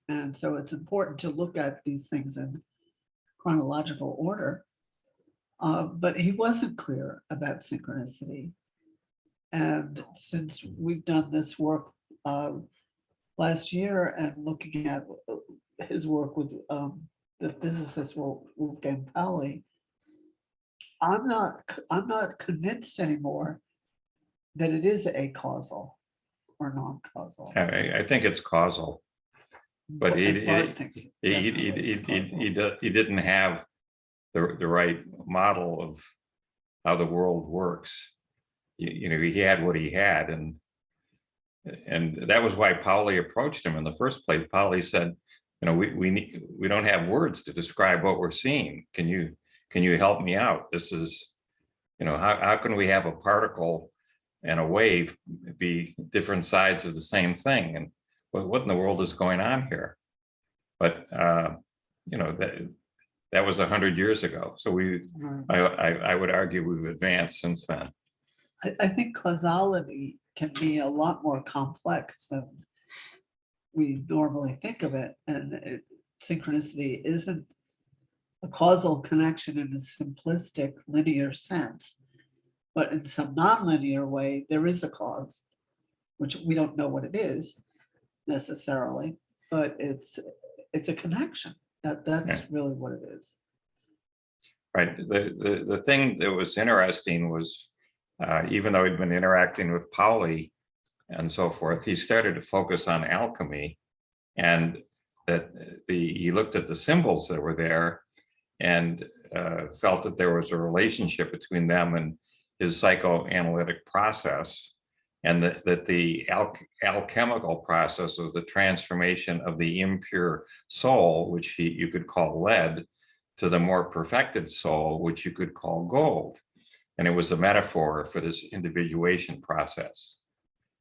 and so it's important to look at these things in chronological order. But he wasn't clear about synchronicity. And since we've done this work last year and looking at his work with the physicist Wolfgang Pauli, I'm not convinced anymore that it is acausal or non-causal.
I think it's causal, but he didn't have the right model of how the world works. He had what he had, and that was why Pauli approached him in the first place. Pauli said, we don't have words to describe what we're seeing. Can you help me out? This is, how can we have a particle and a wave be different sides of the same thing? And what in the world is going on here? But that was 100 years ago. So I would argue we've advanced since then.
I think causality can be a lot more complex than we normally think of it. And synchronicity isn't a causal connection in a simplistic linear sense, but in some nonlinear way, there is a cause, which we don't know what it is necessarily, but it's a connection. That's really what it is.
Right. The thing that was interesting was, even though he'd been interacting with Pauli and so forth, he started to focus on alchemy, and that he looked at the symbols that were there and felt that there was a relationship between them and his psychoanalytic process, and that the alchemical process was the transformation of the impure soul, which you could call lead, to the more perfected soul, which you could call gold. And it was a metaphor for this individuation process.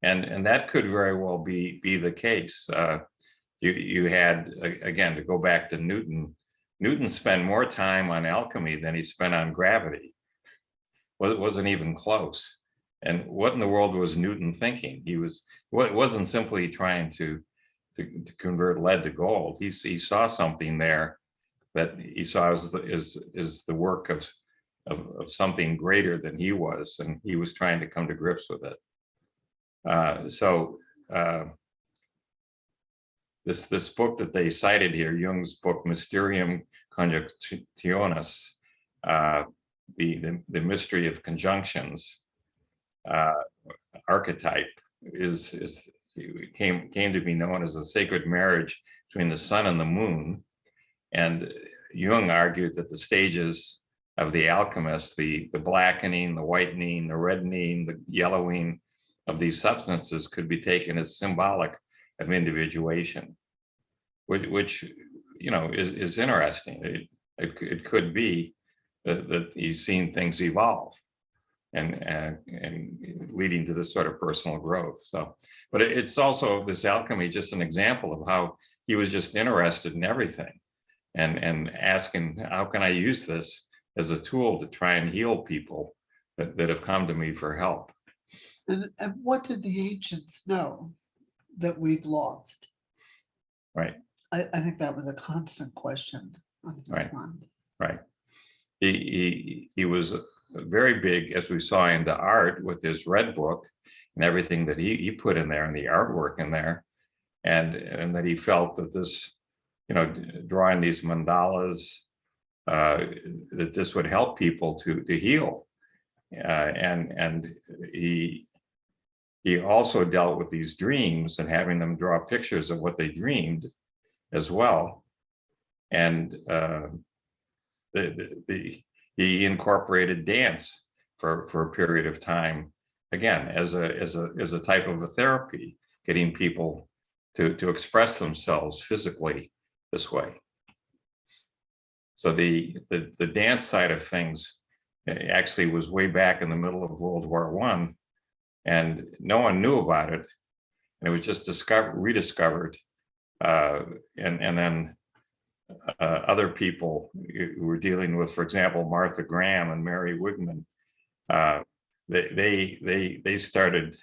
And that could very well be the case. You had, again, to go back to Newton spent more time on alchemy than he spent on gravity. Well, it wasn't even close. And what in the world was Newton thinking? It wasn't simply trying to convert lead to gold. He saw something there that he saw as the work of something greater than he was, and he was trying to come to grips with it. This book that they cited here, Jung's book, Mysterium Conjunctionis, the mystery of conjunctions, archetype, came to be known as the sacred marriage between the sun and the moon. And Jung argued that the stages of the alchemist, the blackening, the whitening, the reddening, the yellowing of these substances could be taken as symbolic of individuation, which is interesting. It could be that he's seen things evolve and leading to this sort of personal growth. So, but it's also, this alchemy, just an example of how he was just interested in everything and asking, how can I use this as a tool to try and heal people that have come to me for help?
And what did the ancients know that we've lost?
Right.
I think that was a constant question on his mind.
Right. He was very big, as we saw, into art with his Red Book and everything that he put in there, and the artwork in there, and that he felt that this, drawing these mandalas, that this would help people to heal, and he also dealt with these dreams and having them draw pictures of what they dreamed as well, and he incorporated dance for a period of time, again, as a type of a therapy, getting people to express themselves physically this way. So the dance side of things actually was way back in the middle of World War I, and no one knew about it, and it was just rediscovered, and then other people who were dealing with, for example, Martha Graham and Mary Wigman, they started,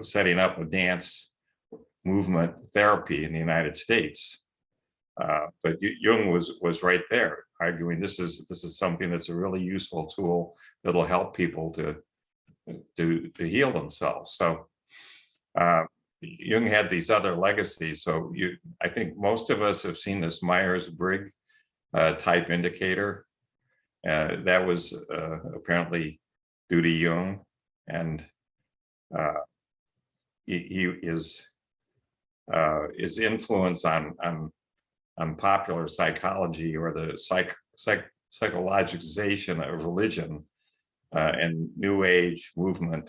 setting up a dance movement therapy in the United States. But Jung was right there, arguing this is something that's a really useful tool that'll help people to heal themselves. So Jung had these other legacies. So I think most of us have seen this Myers-Briggs type indicator. That was apparently due to Jung, and his influence on popular psychology, or the psychologization of religion and New Age movement.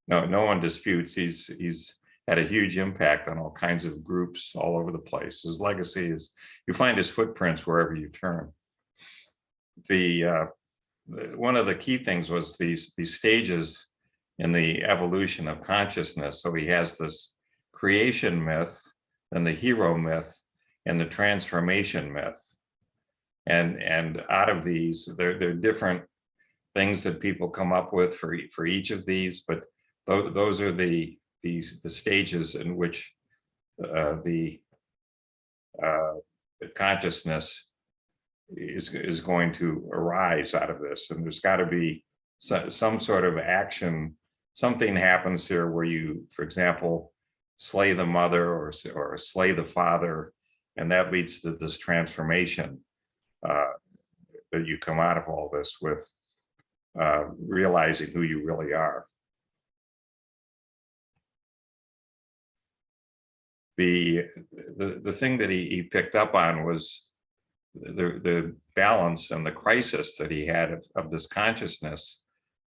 No one disputes. He's had a huge impact on all kinds of groups all over the place. His legacy is, you find his footprints wherever you turn. One of the key things was these stages in the evolution of consciousness. So he has this creation myth, then the hero myth, and the transformation myth. And out of these, they're different things that people come up with for each of these, but those are the stages in which the consciousness is going to arise out of this, and there's got to be some sort of action. Something happens here where you, for example, slay the mother or slay the father, and that leads to this transformation that you come out of all this with realizing who you really are. The thing that he picked up on was the balance and the crisis that he had of this consciousness,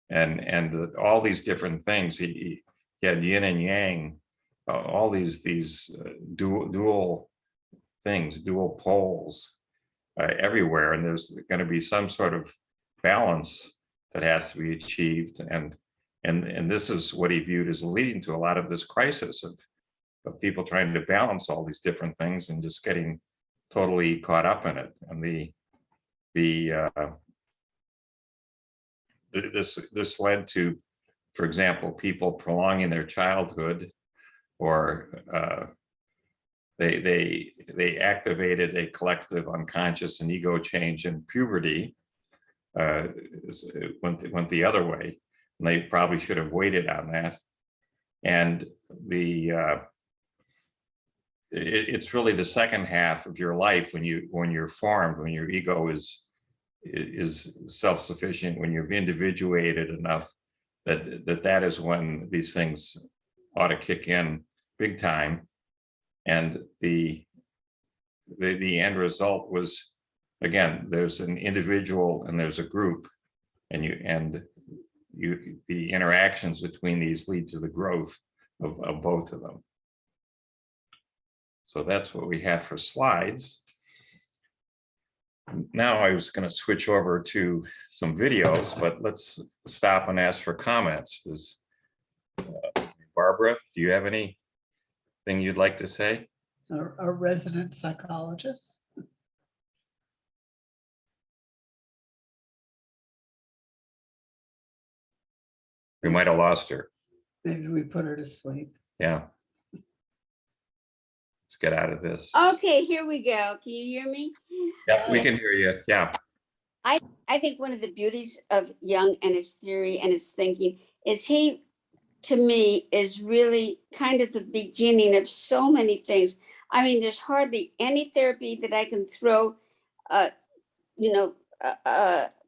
and all these different things. He had yin and yang, all these dual things, dual poles everywhere, and there's going to be some sort of balance that has to be achieved, and this is what he viewed as leading to a lot of this crisis of people trying to balance all these different things and just getting totally caught up in it. And this led to, for example, people prolonging their childhood, or they activated a collective unconscious and ego change in puberty. Went the other way, and they probably should have waited on that. And it's really the second half of your life when you're formed, when your ego is self-sufficient, when you've individuated enough that is when these things ought to kick in big time. And the end result was, again, there's an individual and there's a group, and the interactions between these lead to the growth of both of them. So that's what we have for slides. Now I was going to switch over to some videos, but let's stop and ask for comments. Does Barbara, do you have anything you'd like to say?
A resident psychologist.
We might have lost her.
Maybe we put her to sleep.
Yeah. Let's get out of this.
Okay, here we go. Can you hear me?
Yeah, we can hear you. Yeah.
I think one of the beauties of Jung and his theory and his thinking is he, to me, is really kind of the beginning of so many things. I mean, there's hardly any therapy that I can throw,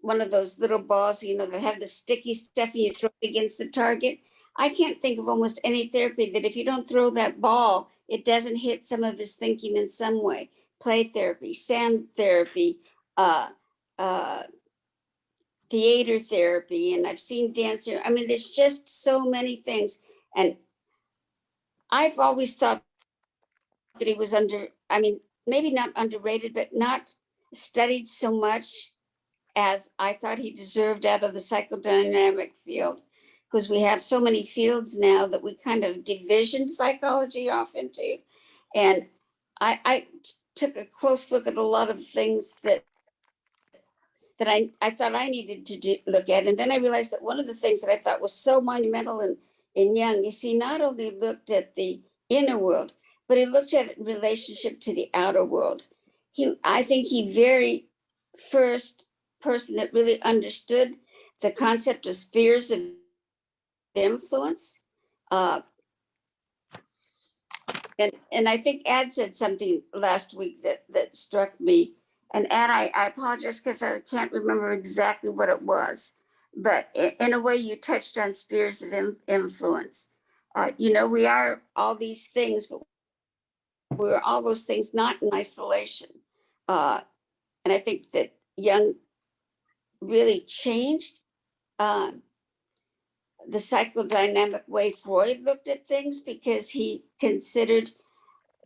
one of those little balls, that have the sticky stuff and you throw it against the target. I can't think of almost any therapy that if you don't throw that ball, it doesn't hit some of his thinking in some way. Play therapy, sound therapy, theater therapy, and I've seen dance therapy. I mean, there's just so many things. And I've always thought that he was maybe not underrated, but not studied so much as I thought he deserved out of the psychodynamic field, because we have so many fields now that we kind of division psychology off into. And I took a close look at a lot of things that I thought I needed to look at. And then I realized that one of the things that I thought was so monumental in Jung is he not only looked at the inner world, but he looked at it in relationship to the outer world. I think he very first person that really understood the concept of spheres of influence. And I think Ad said something last week that struck me. And Ad, I apologize because I can't remember exactly what it was, but in a way you touched on spheres of influence. We are all these things, but we're all those things not in isolation. And I think that Jung really changed the psychodynamic way Freud looked at things, because he considered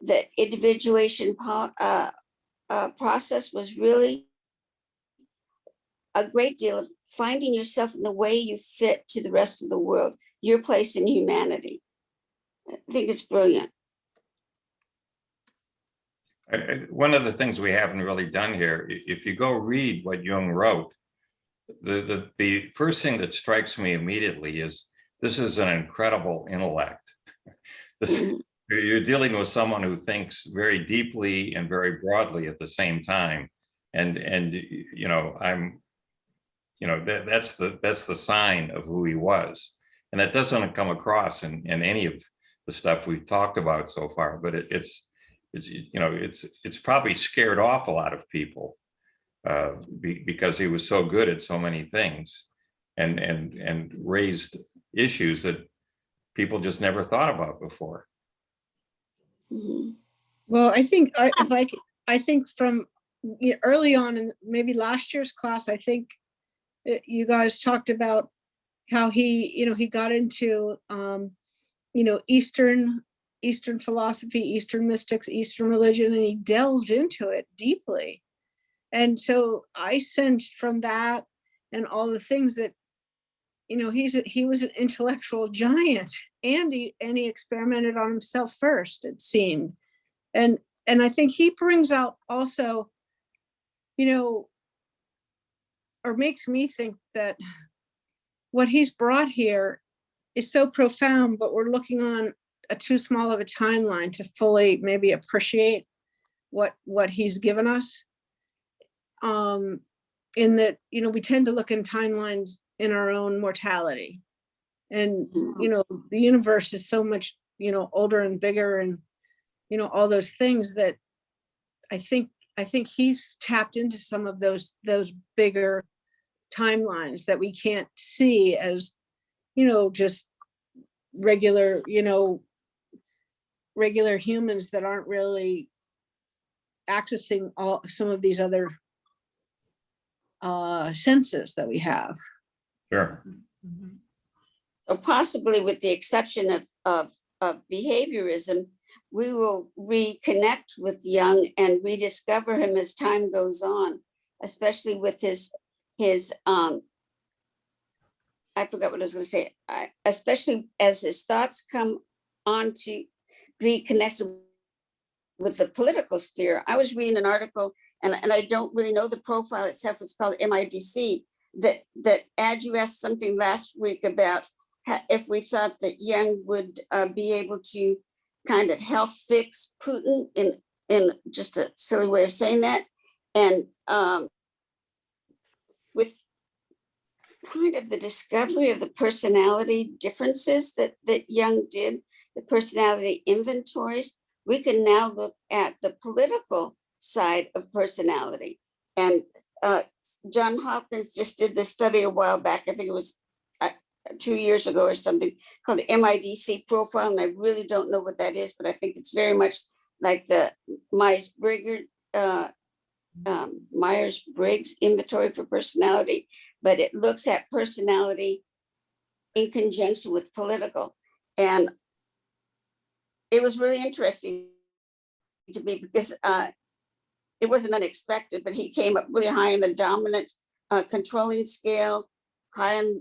that individuation process was really a great deal of finding yourself in the way you fit to the rest of the world, your place in humanity. I think it's brilliant.
One of the things we haven't really done here, if you go read what Jung wrote, the first thing that strikes me immediately is this is an incredible intellect. You're dealing with someone who thinks very deeply and very broadly at the same time, and you know, that's the sign of who he was, and that doesn't come across in any of the stuff we've talked about so far. But it's you know, it's probably scared off a lot of people because he was so good at so many things, and raised issues that people just never thought about before.
Well, I think I think from early on in maybe last year's class, I think you guys talked about how he got into Eastern philosophy, Eastern mystics, Eastern religion, and he delved into it deeply. And so I sensed from that and all the things that, he was an intellectual giant, and he experimented on himself first, it seemed. And I think he brings out also, or makes me think that what he's brought here is so profound, but we're looking on a too small of a timeline to fully maybe appreciate what he's given us. In that, we tend to look in timelines in our own mortality. And, the universe is so much, older and bigger, and, all those things that I think he's tapped into some of those bigger timelines that we can't see as, just regular humans that aren't really accessing some of these other senses that we have.
Sure.
So possibly with the exception of behaviorism, we will reconnect with Jung and rediscover him as time goes on, especially with his I forgot what I was going to say, especially as his thoughts come on to be connected with the political sphere. I was reading an article, and I don't really know the profile itself. It's called MIDC, that addressed something last week about if we thought that Jung would be able to kind of help fix Putin, in just a silly way of saying that. And with kind of the discovery of the personality differences that Jung did, the personality inventories, we can now look at the political side of personality. And John Hopkins just did this study a while back, I think it was 2 years ago or something, called the MIDC profile. And I really don't know what that is, but I think it's very much like the Myers-Briggs inventory for personality, but it looks at personality in conjunction with political. And it was really interesting to me because it wasn't unexpected, but he came up really high in the dominant controlling scale,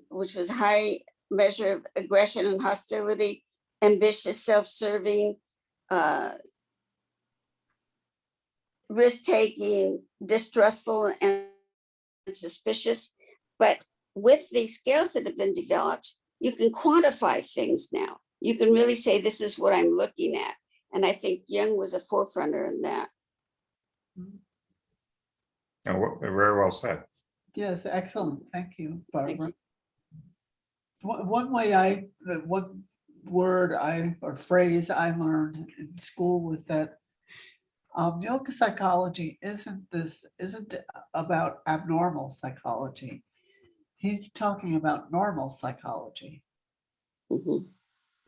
which was high measure of aggression and hostility, ambitious, self-serving, risk-taking, distrustful, and suspicious. But with these scales that have been developed, you can quantify things now. You can really say, this is what I'm looking at. And I think Jung was a forerunner in that.
Very well said.
Yes, excellent. Thank you, Barbara.
Thank you.
One word or phrase I learned in school was that yoga psychology isn't about abnormal psychology. He's talking about normal psychology.
Mm-hmm.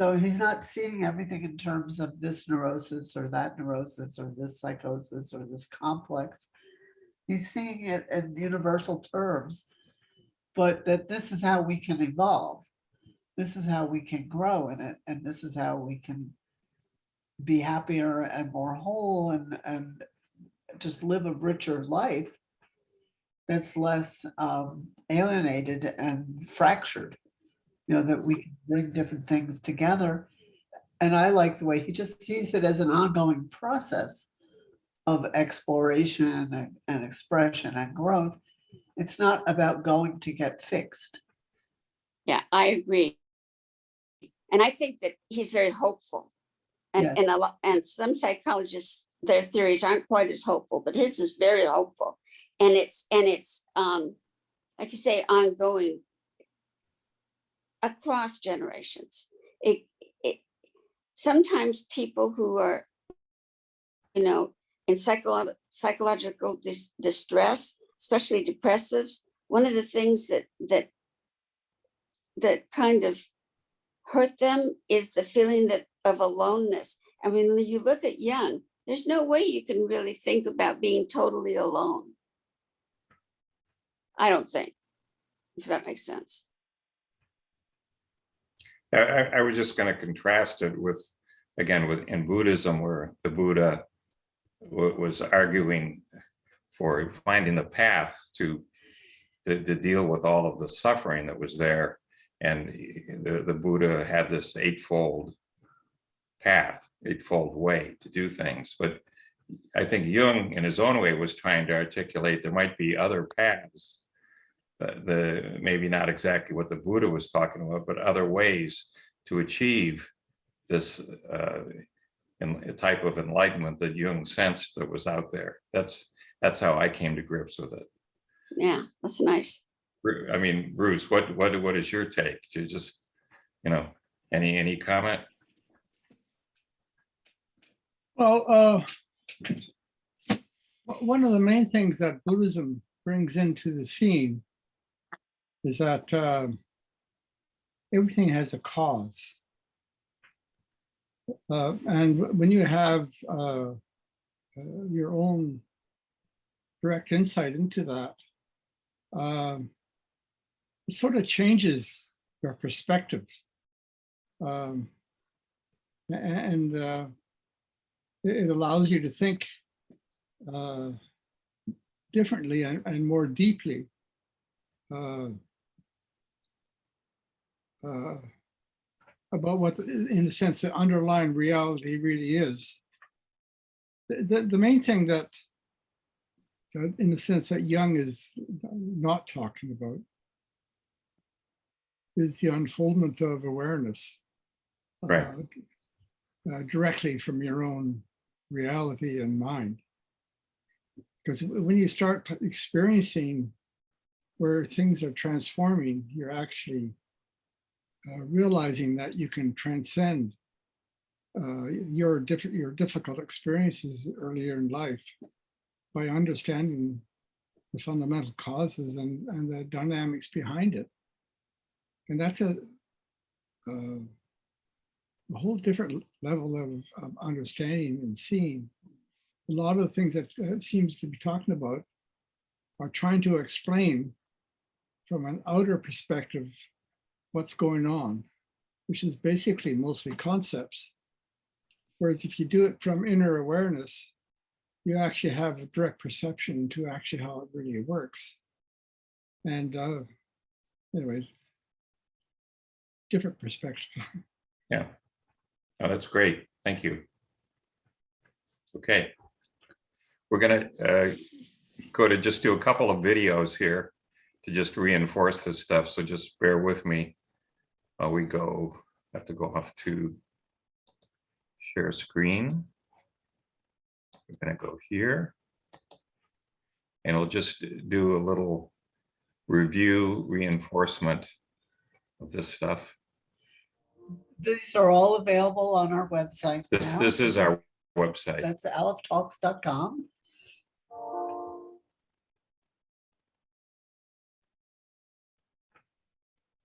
So he's not seeing everything in terms of this neurosis or that neurosis or this psychosis or this complex. He's seeing it in universal terms, but that this is how we can evolve. This is how we can grow in it. And this is how we can be happier and more whole and just live a richer life that's less alienated and fractured, that we can bring different things together. And I like the way he just sees it as an ongoing process of exploration and expression and growth. It's not about going to get fixed.
Yeah, I agree. And I think that he's very hopeful. And,
Yes.
and a lot, and some psychologists, their theories aren't quite as hopeful, but his is very hopeful. And it's like you say, ongoing across generations. It sometimes people who are, you know, in psychological distress, especially depressives, one of the things that kind of hurt them is the feeling of aloneness. I mean, when you look at Jung, there's no way you can really think about being totally alone. I don't think, if that makes sense.
I was just going to contrast it with, again, with in Buddhism, where the Buddha was arguing for finding the path to deal with all of the suffering that was there. And the Buddha had this eightfold path, eightfold way to do things. But I think Jung, in his own way, was trying to articulate there might be other paths, maybe not exactly what the Buddha was talking about, but other ways to achieve this type of enlightenment that Jung sensed that was out there. That's how I came to grips with it.
Yeah, that's nice.
I mean, Bruce, what is your take? You just, you know, any comment?
Well, one of the main things that Buddhism brings into the scene is that everything has a cause. And when you have your own direct insight into that, it sort of changes your perspective. It allows you to think differently and more deeply about what, in a sense, the underlying reality really is. The main thing that, in the sense that Jung is not talking about, is the unfoldment of awareness,
right,
directly from your own reality and mind. Because when you start experiencing where things are transforming, you're actually realizing that you can transcend your difficult experiences earlier in life by understanding the fundamental causes and the dynamics behind it. And that's a whole different level of understanding and seeing. A lot of the things that seems to be talking about are trying to explain from an outer perspective what's going on, which is basically mostly concepts. Whereas if you do it from inner awareness, you actually have a direct perception into actually how it really works. And anyway, different perspective.
Yeah, oh, that's great. Thank you. Okay, we're going to go to just do a couple of videos here to just reinforce this stuff. So just bear with me. We have to go off to share screen. We're going to go here. And we'll just do a little review reinforcement of this stuff.
These are all available on our website.
This is our website.
That's aleph-talks.com.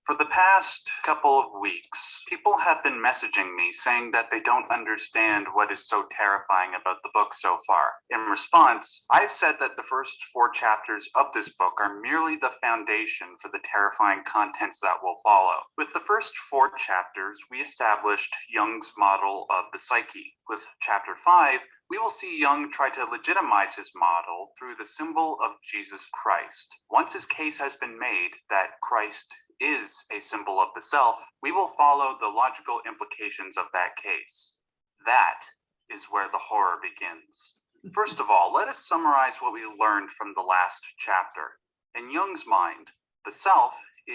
For the past couple of weeks, people have been messaging me saying that they don't understand what is so terrifying about the book so far. In response, I've said that the first 4 chapters of this book are merely the foundation for the terrifying contents that will follow. With the first 4 chapters, we established Jung's model of the psyche. With chapter 5, we will see Jung try to legitimize his model through the symbol of Jesus Christ. Once his case has been made that Christ is a symbol of the self, we will follow the logical implications of that case. That is where the horror begins. First of all, let us summarize what we learned from the last chapter. In Jung's mind, the self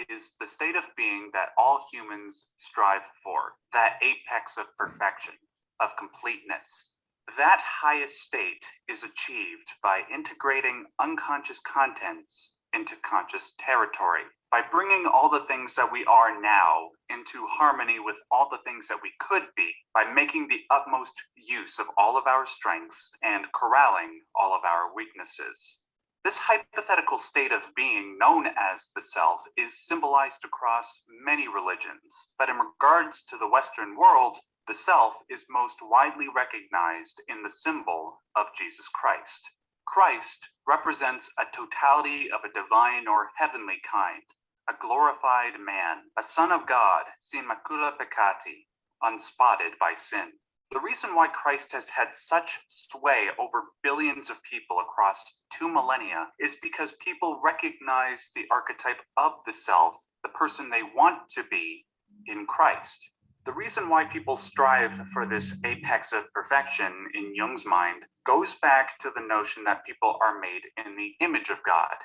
is the state of being that all humans strive for, that apex of perfection, of completeness. That highest state is achieved by integrating unconscious contents into conscious territory, by bringing all the things that we are now into harmony with all the things that we could be, by making the utmost use of all of our strengths and corralling all of our weaknesses. This hypothetical state of being known as the self is symbolized across many religions, but in regards to the Western world, the self is most widely recognized in the symbol of Jesus Christ. Christ represents a totality of a divine or heavenly kind, a glorified man, a son of God, sin macula peccati, unspotted by sin. The reason why Christ has had such sway over billions of people across 2 millennia is because people recognize the archetype of the self, the person they want to be, in Christ. The reason why people strive for this apex of perfection in Jung's mind goes back to the notion that people are made in the image of God,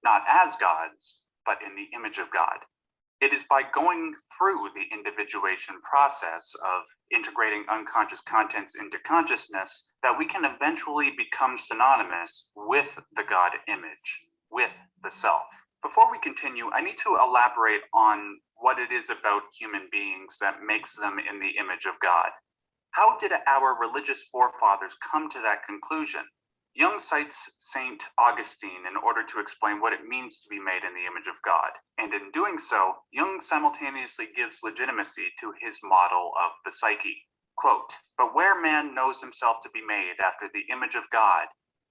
not as gods, but in the image of God. It is by going through the individuation process of integrating unconscious contents into consciousness that we can eventually become synonymous with the God image, with the self. Before we continue, I need to elaborate on what it is about human beings that makes them in the image of God. How did our religious forefathers come to that conclusion? Jung cites St. Augustine in order to explain what it means to be made in the image of God. And in doing so, Jung simultaneously gives legitimacy to his model of the psyche. Quote, "But where man knows himself to be made after the image of God,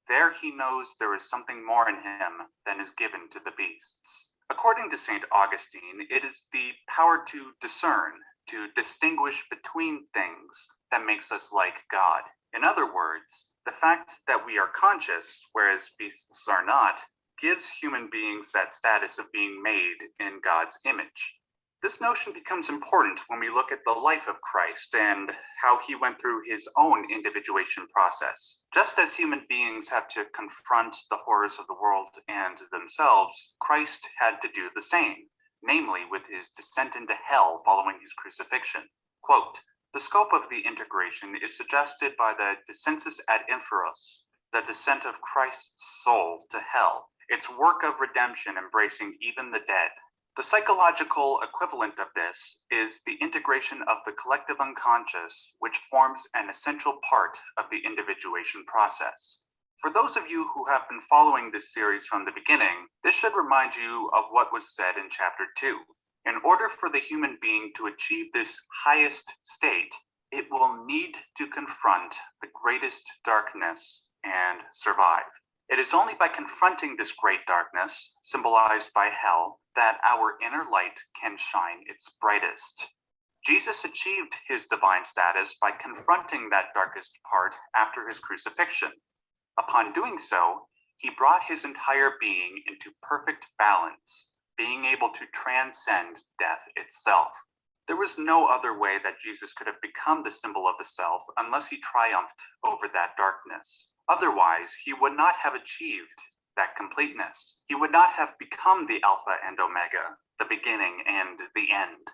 there he knows there is something more in him than is given to the beasts." According to St. Augustine, it is the power to discern, to distinguish between things that makes us like God. In other words, the fact that we are conscious, whereas beasts are not, gives human beings that status of being made in God's image. This notion becomes important when we look at the life of Christ and how he went through his own individuation process. Just as human beings have to confront the horrors of the world and themselves, Christ had to do the same, namely with his descent into hell following his crucifixion. Quote, "The scope of the integration is suggested by the descensus ad inferos, the descent of Christ's soul to hell, its work of redemption embracing even the dead. The psychological equivalent of this is the integration of the collective unconscious, which forms an essential part of the individuation process." For those of you who have been following this series from the beginning, this should remind you of what was said in chapter 2. In order for the human being to achieve this highest state, it will need to confront the greatest darkness and survive. It is only by confronting this great darkness, symbolized by hell, that our inner light can shine its brightest. Jesus achieved his divine status by confronting that darkest part after his crucifixion. Upon doing so, he brought his entire being into perfect balance, being able to transcend death itself. There was no other way that Jesus could have become the symbol of the self unless he triumphed over that darkness. Otherwise, he would not have achieved that completeness. He would not have become the Alpha and Omega, the beginning and the end.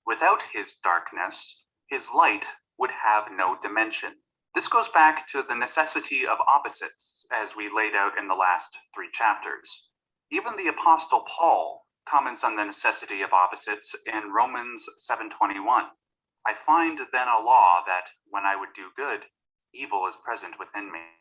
Without his darkness, his light would have no dimension. This goes back to the necessity of opposites, as we laid out in the last 3 chapters. Even the Apostle Paul comments on the necessity of opposites in Romans 7:21. "I find then a law that when I would do good, evil is present within me."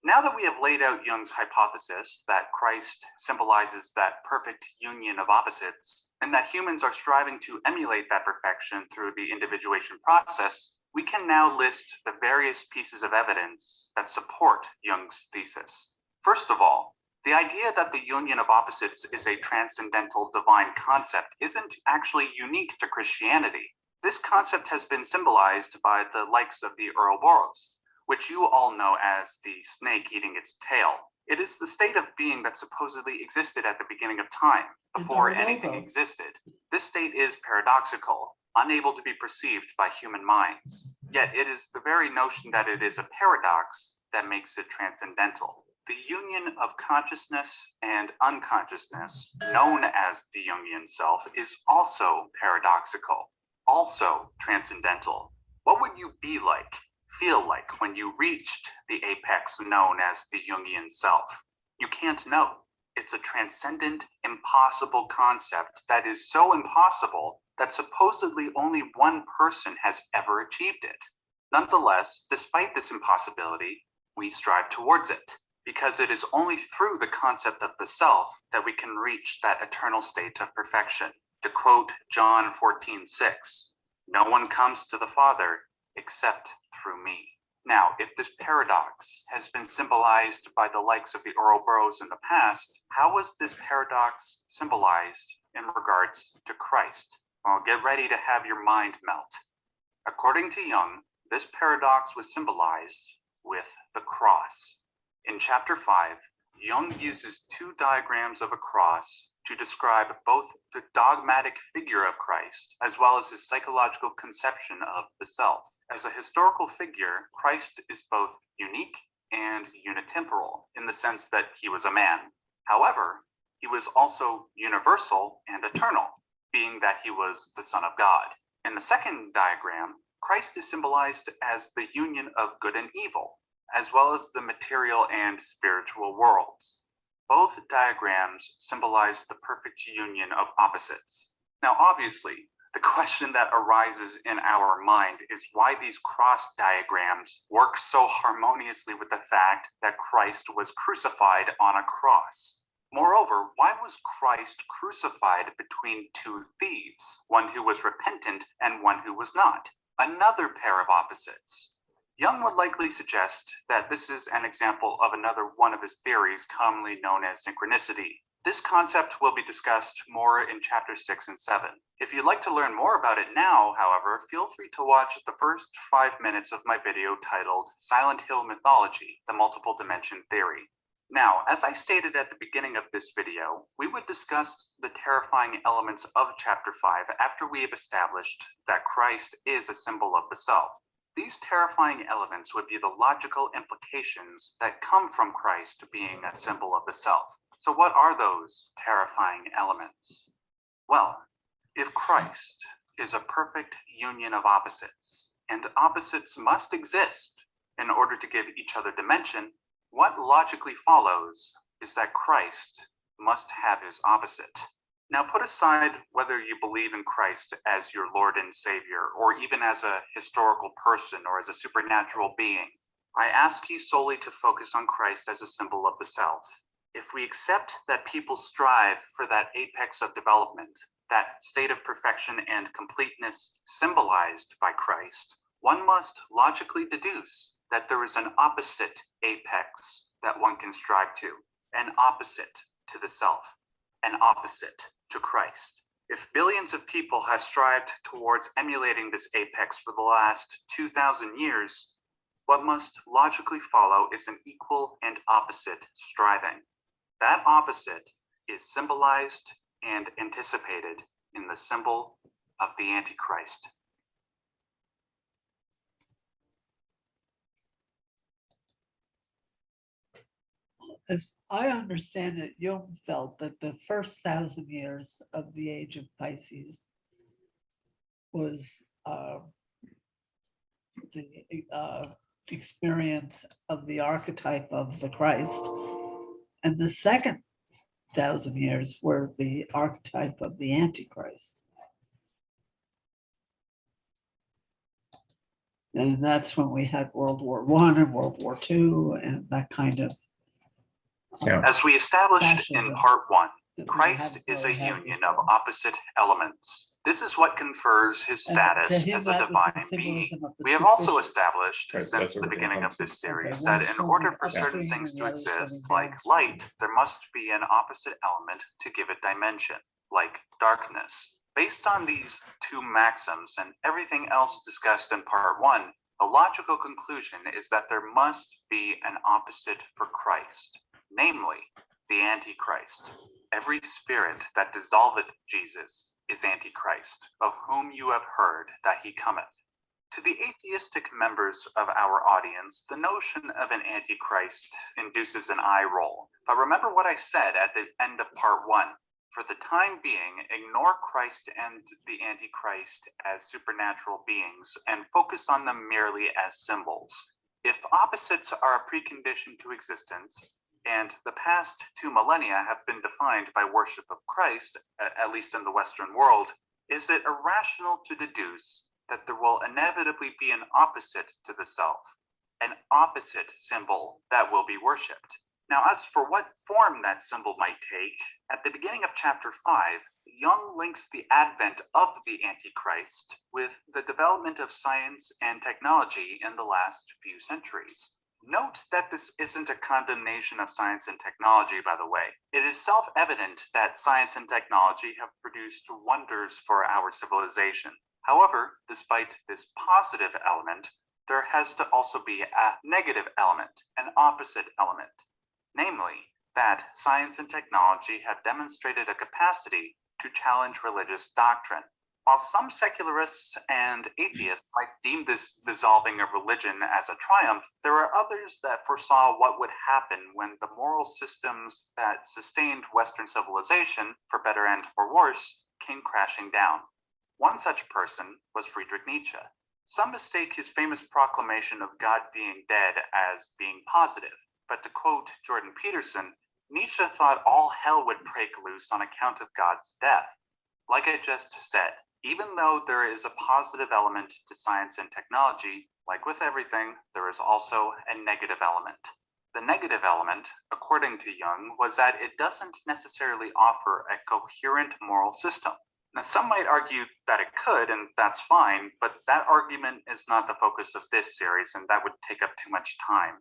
Now that we have laid out Jung's hypothesis that Christ symbolizes that perfect union of opposites, and that humans are striving to emulate that perfection through the individuation process, we can now list the various pieces of evidence that support Jung's thesis. First of all, the idea that the union of opposites is a transcendental divine concept isn't actually unique to Christianity. This concept has been symbolized by the likes of the Ouroboros, which you all know as the snake eating its tail. It is the state of being that supposedly existed at the beginning of time, before anything existed. This state is paradoxical, unable to be perceived by human minds. Yet it is the very notion that it is a paradox that makes it transcendental. The union of consciousness and unconsciousness, known as the Jungian self, is also paradoxical, also transcendental. What would you be like, feel like, when you reached the apex known as the Jungian self? You can't know. It's a transcendent, impossible concept that is so impossible that supposedly only one person has ever achieved it. Nonetheless, despite this impossibility, we strive towards it, because it is only through the concept of the self that we can reach that eternal state of perfection. To quote John 14:6, "No one comes to the Father except through me." Now, if this paradox has been symbolized by the likes of the Ouroboros in the past, how was this paradox symbolized in regards to Christ? Well, get ready to have your mind melt. According to Jung, this paradox was symbolized with the cross. In chapter 5, Jung uses two diagrams of a cross to describe both the dogmatic figure of Christ as well as his psychological conception of the self. As a historical figure, Christ is both unique and unitemporal in the sense that he was a man. However, he was also universal and eternal, being that he was the Son of God. In the second diagram, Christ is symbolized as the union of good and evil, as well as the material and spiritual worlds. Both diagrams symbolize the perfect union of opposites. Now, obviously, the question that arises in our mind is why these cross diagrams work so harmoniously with the fact that Christ was crucified on a cross. Moreover, why was Christ crucified between two thieves, one who was repentant and one who was not? Another pair of opposites. Jung would likely suggest that this is an example of another one of his theories commonly known as synchronicity. This concept will be discussed more in chapters 6 and 7. If you'd like to learn more about it now, however, feel free to watch the first 5 minutes of my video titled Silent Hill Mythology, the Multiple Dimension Theory. Now, as I stated at the beginning of this video, we would discuss the terrifying elements of chapter 5 after we have established that Christ is a symbol of the self. These terrifying elements would be the logical implications that come from Christ being a symbol of the self. So what are those terrifying elements? Well, if Christ is a perfect union of opposites, and opposites must exist in order to give each other dimension, what logically follows is that Christ must have his opposite. Now, put aside whether you believe in Christ as your Lord and Savior, or even as a historical person or as a supernatural being. I ask you solely to focus on Christ as a symbol of the self. If we accept that people strive for that apex of development, that state of perfection and completeness symbolized by Christ, one must logically deduce that there is an opposite apex that one can strive to, an opposite to the self, an opposite to Christ. If billions of people have strived towards emulating this apex for the last 2,000 years, what must logically follow is an equal and opposite striving. That opposite is symbolized and anticipated in the symbol of the Antichrist.
As I understand it, Jung felt that the first 1,000 years of the age of Pisces was the experience of the archetype of the Christ, and the second 1,000 years were the archetype of the Antichrist. And that's when we had World War I and World War II and that kind of.
As we established in
fascism
part 1,
that we
Christ
had
is a
really had
union
before.
of opposite elements. This is what confers his
And to
status
him,
as a
that was the
divine being.
symbolism of the
We have
two
also
fishes.
established
Right,
since
that's
the
what we're
beginning
gonna
of this series
Okay,
that
one's
in order
swimming
for certain
upstream
things
and
to
the other's
exist,
swimming
like
downstream.
light, there must be an opposite element to give it dimension, like darkness. Based on these two maxims and everything else discussed in part 1, the logical conclusion is that there must be an opposite for Christ, namely the Antichrist. Every spirit that dissolveth Jesus is Antichrist, of whom you have heard that he cometh. To the atheistic members of our audience, the notion of an antichrist induces an eye roll. But remember what I said at the end of part 1. For the time being, ignore Christ and the Antichrist as supernatural beings and focus on them merely as symbols. If opposites are a precondition to existence, and the past 2 millennia have been defined by worship of Christ, at least in the Western world, is it irrational to deduce that there will inevitably be an opposite to the self, an opposite symbol that will be worshipped? Now, as for what form that symbol might take, at the beginning of chapter 5, Jung links the advent of the Antichrist with the development of science and technology in the last few centuries. Note that this isn't a condemnation of science and technology, by the way. It is self-evident that science and technology have produced wonders for our civilization. However, despite this positive element, there has to also be a negative element, an opposite element. Namely, that science and technology have demonstrated a capacity to challenge religious doctrine. While some secularists and atheists might deem this dissolving of religion as a triumph, there are others that foresaw what would happen when the moral systems that sustained Western civilization, for better and for worse, came crashing down. One such person was Friedrich Nietzsche. Some mistake his famous proclamation of God being dead as being positive. But to quote Jordan Peterson, Nietzsche thought all hell would break loose on account of God's death. Like I just said, even though there is a positive element to science and technology, like with everything, there is also a negative element. The negative element, according to Jung, was that it doesn't necessarily offer a coherent moral system. Now, some might argue that it could, and that's fine, but that argument is not the focus of this series, and that would take up too much time.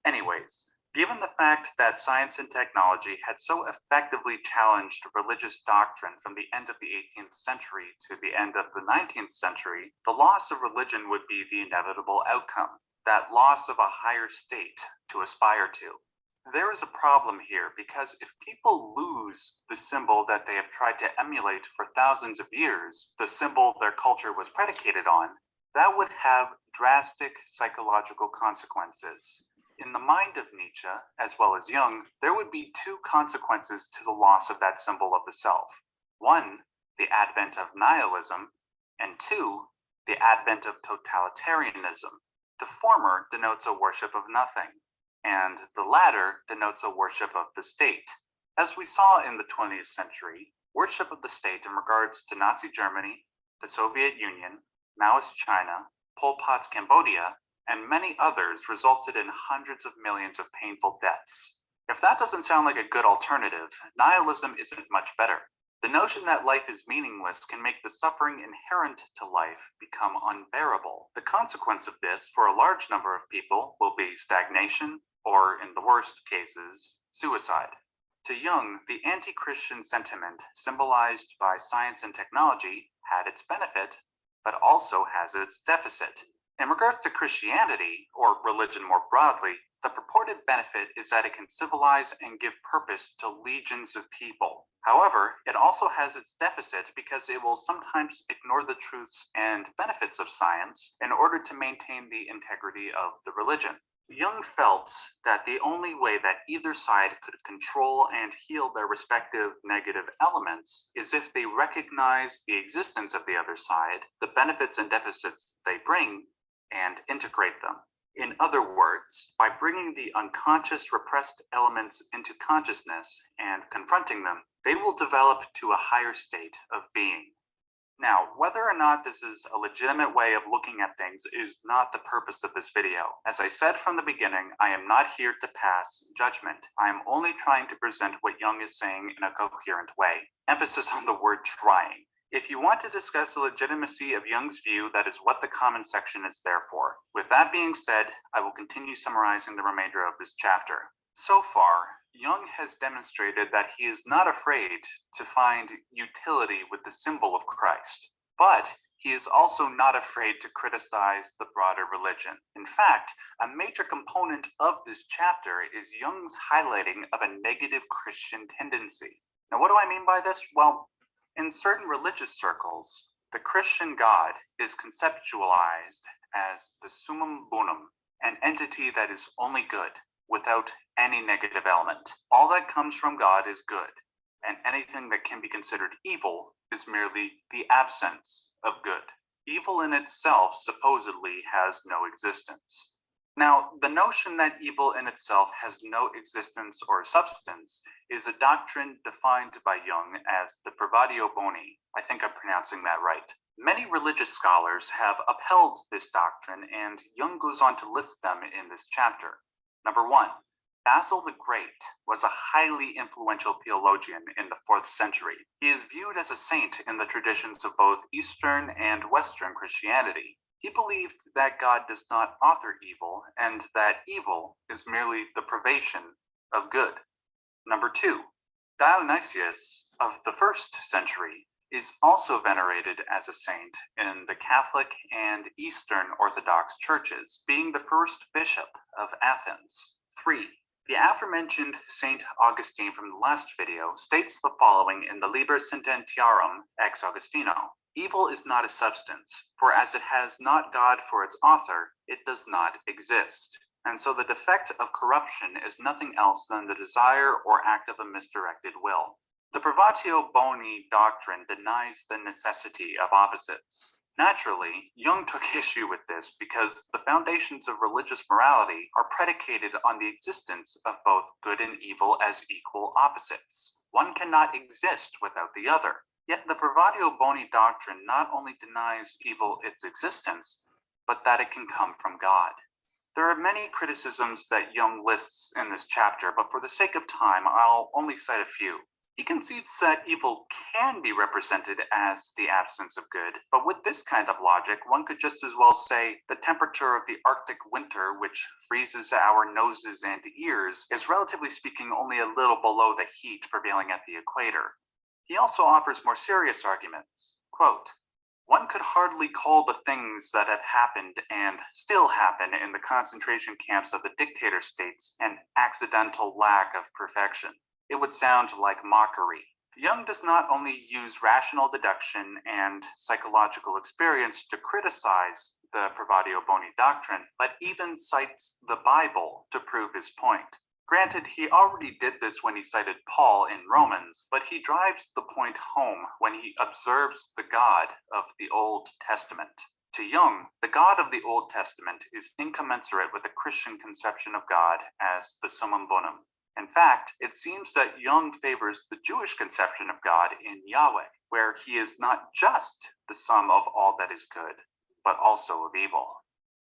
Anyways, given the fact that science and technology had so effectively challenged religious doctrine from the end of the 18th century to the end of the 19th century, the loss of religion would be the inevitable outcome, that loss of a higher state to aspire to. There is a problem here because if people lose the symbol that they have tried to emulate for thousands of years, the symbol their culture was predicated on, that would have drastic psychological consequences. In the mind of Nietzsche, as well as Jung, there would be 2 consequences to the loss of that symbol of the self. 1, the advent of nihilism, and 2, the advent of totalitarianism. The former denotes a worship of nothing, and the latter denotes a worship of the state. As we saw in the 20th century, worship of the state in regards to Nazi Germany, the Soviet Union, Maoist China, Pol Pot's Cambodia, and many others resulted in hundreds of millions of painful deaths. If that doesn't sound like a good alternative, nihilism isn't much better. The notion that life is meaningless can make the suffering inherent to life become unbearable. The consequence of this for a large number of people will be stagnation, or in the worst cases, suicide. To Jung, the anti-Christian sentiment symbolized by science and technology had its benefit, but also has its deficit. In regards to Christianity, or religion more broadly, the purported benefit is that it can civilize and give purpose to legions of people. However, it also has its deficit because it will sometimes ignore the truths and benefits of science in order to maintain the integrity of the religion. Jung felt that the only way that either side could control and heal their respective negative elements is if they recognize the existence of the other side, the benefits and deficits they bring, and integrate them. In other words, by bringing the unconscious repressed elements into consciousness and confronting them, they will develop to a higher state of being. Now, whether or not this is a legitimate way of looking at things is not the purpose of this video. As I said from the beginning, I am not here to pass judgment. I am only trying to present what Jung is saying in a coherent way. Emphasis on the word trying. If you want to discuss the legitimacy of Jung's view, that is what the comment section is there for. With that being said, I will continue summarizing the remainder of this chapter. So far, Jung has demonstrated that he is not afraid to find utility with the symbol of Christ, but he is also not afraid to criticize the broader religion. In fact, a major component of this chapter is Jung's highlighting of a negative Christian tendency. Now, what do I mean by this? Well, in certain religious circles, The Christian God is conceptualized as the summum bonum, an entity that is only good, without any negative element. All that comes from God is good, and anything that can be considered evil is merely the absence of good. Evil in itself supposedly has no existence. Now, the notion that evil in itself has no existence or substance is a doctrine defined by Jung as the privatio boni. I think I'm pronouncing that right. Many religious scholars have upheld this doctrine, and Jung goes on to list them in this chapter. Number 1, Basil the Great was a highly influential theologian in the 4th century. He is viewed as a saint in the traditions of both Eastern and Western Christianity. He believed that God does not author evil, and that evil is merely the privation of good. Number 2, Dionysius of the 1st century is also venerated as a saint in the Catholic and Eastern Orthodox churches, being the first bishop of Athens. 3, the aforementioned Saint Augustine from the last video states the following in the Liber Sententiarum ex Augustino. Evil is not a substance, for as it has not God for its author, it does not exist. And so the defect of corruption is nothing else than the desire or act of a misdirected will. The privatio boni doctrine denies the necessity of opposites. Naturally, Jung took issue with this because the foundations of religious morality are predicated on the existence of both good and evil as equal opposites. One cannot exist without the other. Yet the privatio boni doctrine not only denies evil its existence, but that it can come from God. There are many criticisms that Jung lists in this chapter, but for the sake of time, I'll only cite a few. He concedes that evil can be represented as the absence of good, but with this kind of logic, one could just as well say the temperature of the Arctic winter, which freezes our noses and ears, is relatively speaking only a little below the heat prevailing at the equator. He also offers more serious arguments. Quote, one could hardly call the things that have happened and still happen in the concentration camps of the dictator states an accidental lack of perfection. It would sound like mockery. Jung does not only use rational deduction and psychological experience to criticize the privatio boni doctrine, but even cites the Bible to prove his point. Granted, he already did this when he cited Paul in Romans, but he drives the point home when he observes the God of the Old Testament. To Jung, the God of the Old Testament is incommensurate with the Christian conception of God as the summum bonum. In fact, it seems that Jung favors the Jewish conception of God in Yahweh, where he is not just the sum of all that is good, but also of evil.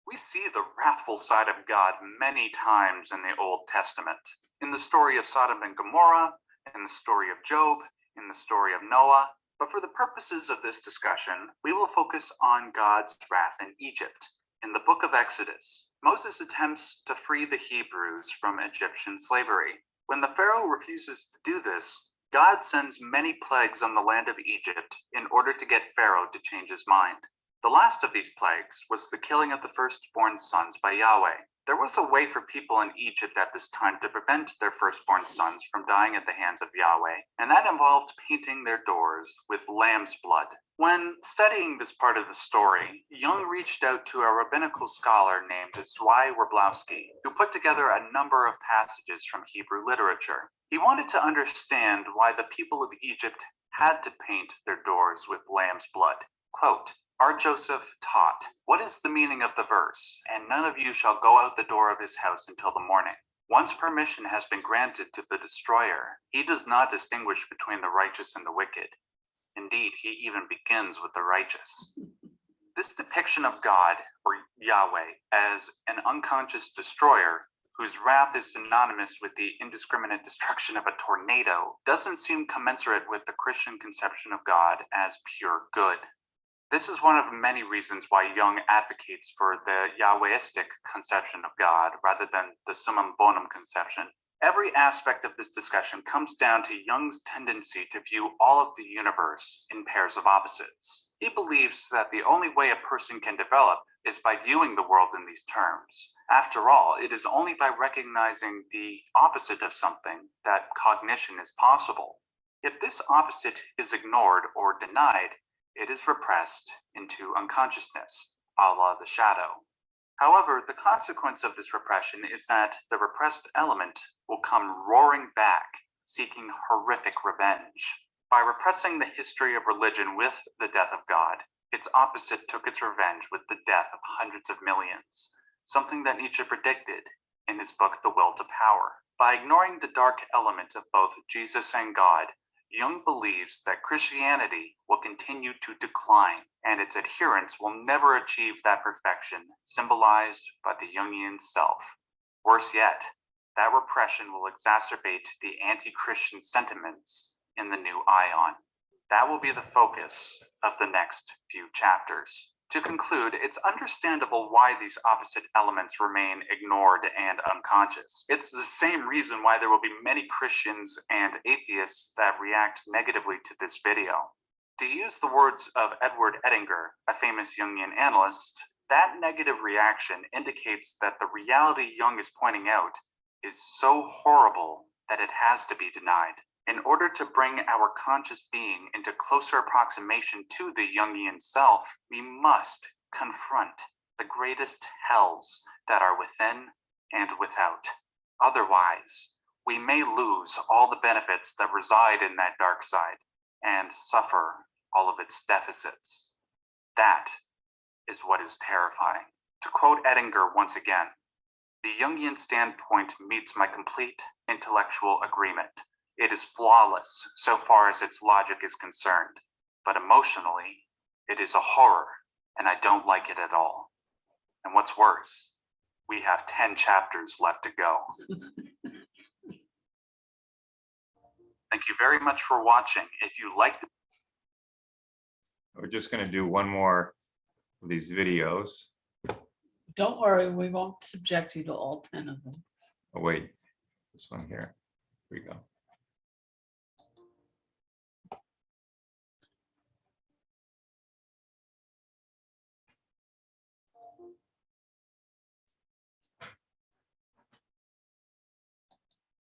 We see the wrathful side of God many times in the Old Testament. In the story of Sodom and Gomorrah, in the story of Job, in the story of Noah. But for the purposes of this discussion, we will focus on God's wrath in Egypt. In the book of Exodus, Moses attempts to free the Hebrews from Egyptian slavery. When the Pharaoh refuses to do this, God sends many plagues on the land of Egypt in order to get Pharaoh to change his mind. The last of these plagues was the killing of the firstborn sons by Yahweh. There was a way for people in Egypt at this time to prevent their firstborn sons from dying at the hands of Yahweh, and that involved painting their doors with lamb's blood. When studying this part of the story, Jung reached out to a rabbinical scholar named Zwei Werblowski, who put together a number of passages from Hebrew literature. He wanted to understand why the people of Egypt had to paint their doors with lamb's blood. Quote, Our Joseph taught, what is the meaning of the verse? And none of you shall go out the door of his house until the morning. Once permission has been granted to the destroyer, he does not distinguish between the righteous and the wicked. Indeed, he even begins with the righteous. This depiction of God, or Yahweh, as an unconscious destroyer, whose wrath is synonymous with the indiscriminate destruction of a tornado, doesn't seem commensurate with the Christian conception of God as pure good. This is one of many reasons why Jung advocates for the Yahwehistic conception of God rather than the summum bonum conception. Every aspect of this discussion comes down to Jung's tendency to view all of the universe in pairs of opposites. He believes that the only way a person can develop is by viewing the world in these terms. After all, it is only by recognizing the opposite of something that cognition is possible. If this opposite is ignored or denied, It is repressed into unconsciousness, a la the shadow. However, the consequence of this repression is that the repressed element will come roaring back, seeking horrific revenge. By repressing the history of religion with the death of God, its opposite took its revenge with the death of hundreds of millions, something that Nietzsche predicted in his book, The Will to Power. By ignoring the dark element of both Jesus and God, Jung believes that Christianity will continue to decline and its adherents will never achieve that perfection symbolized by the Jungian self. Worse yet, that repression will exacerbate the anti-Christian sentiments in the new ion. That will be the focus of the next few chapters. To conclude, it's understandable why these opposite elements remain ignored and unconscious. It's the same reason why there will be many Christians and atheists that react negatively to this video. To use the words of Edward Edinger, a famous Jungian analyst, that negative reaction indicates that the reality Jung is pointing out is so horrible that it has to be denied. In order to bring our conscious being into closer approximation to the Jungian self, we must confront the greatest hells that are within and without. Otherwise, we may lose all the benefits that reside in that dark side and suffer all of its deficits. That is what is terrifying. To quote Edinger once again, the Jungian standpoint meets my complete intellectual agreement. It is flawless so far as its logic is concerned, but emotionally, it is a horror, and I don't like it at all. And what's worse, we have 10 chapters left to go. Thank you very much for watching. If you liked,
We're just going to do one more of these videos.
Don't worry, we won't subject you to all 10 of them.
Oh, wait, this one here. Here we go.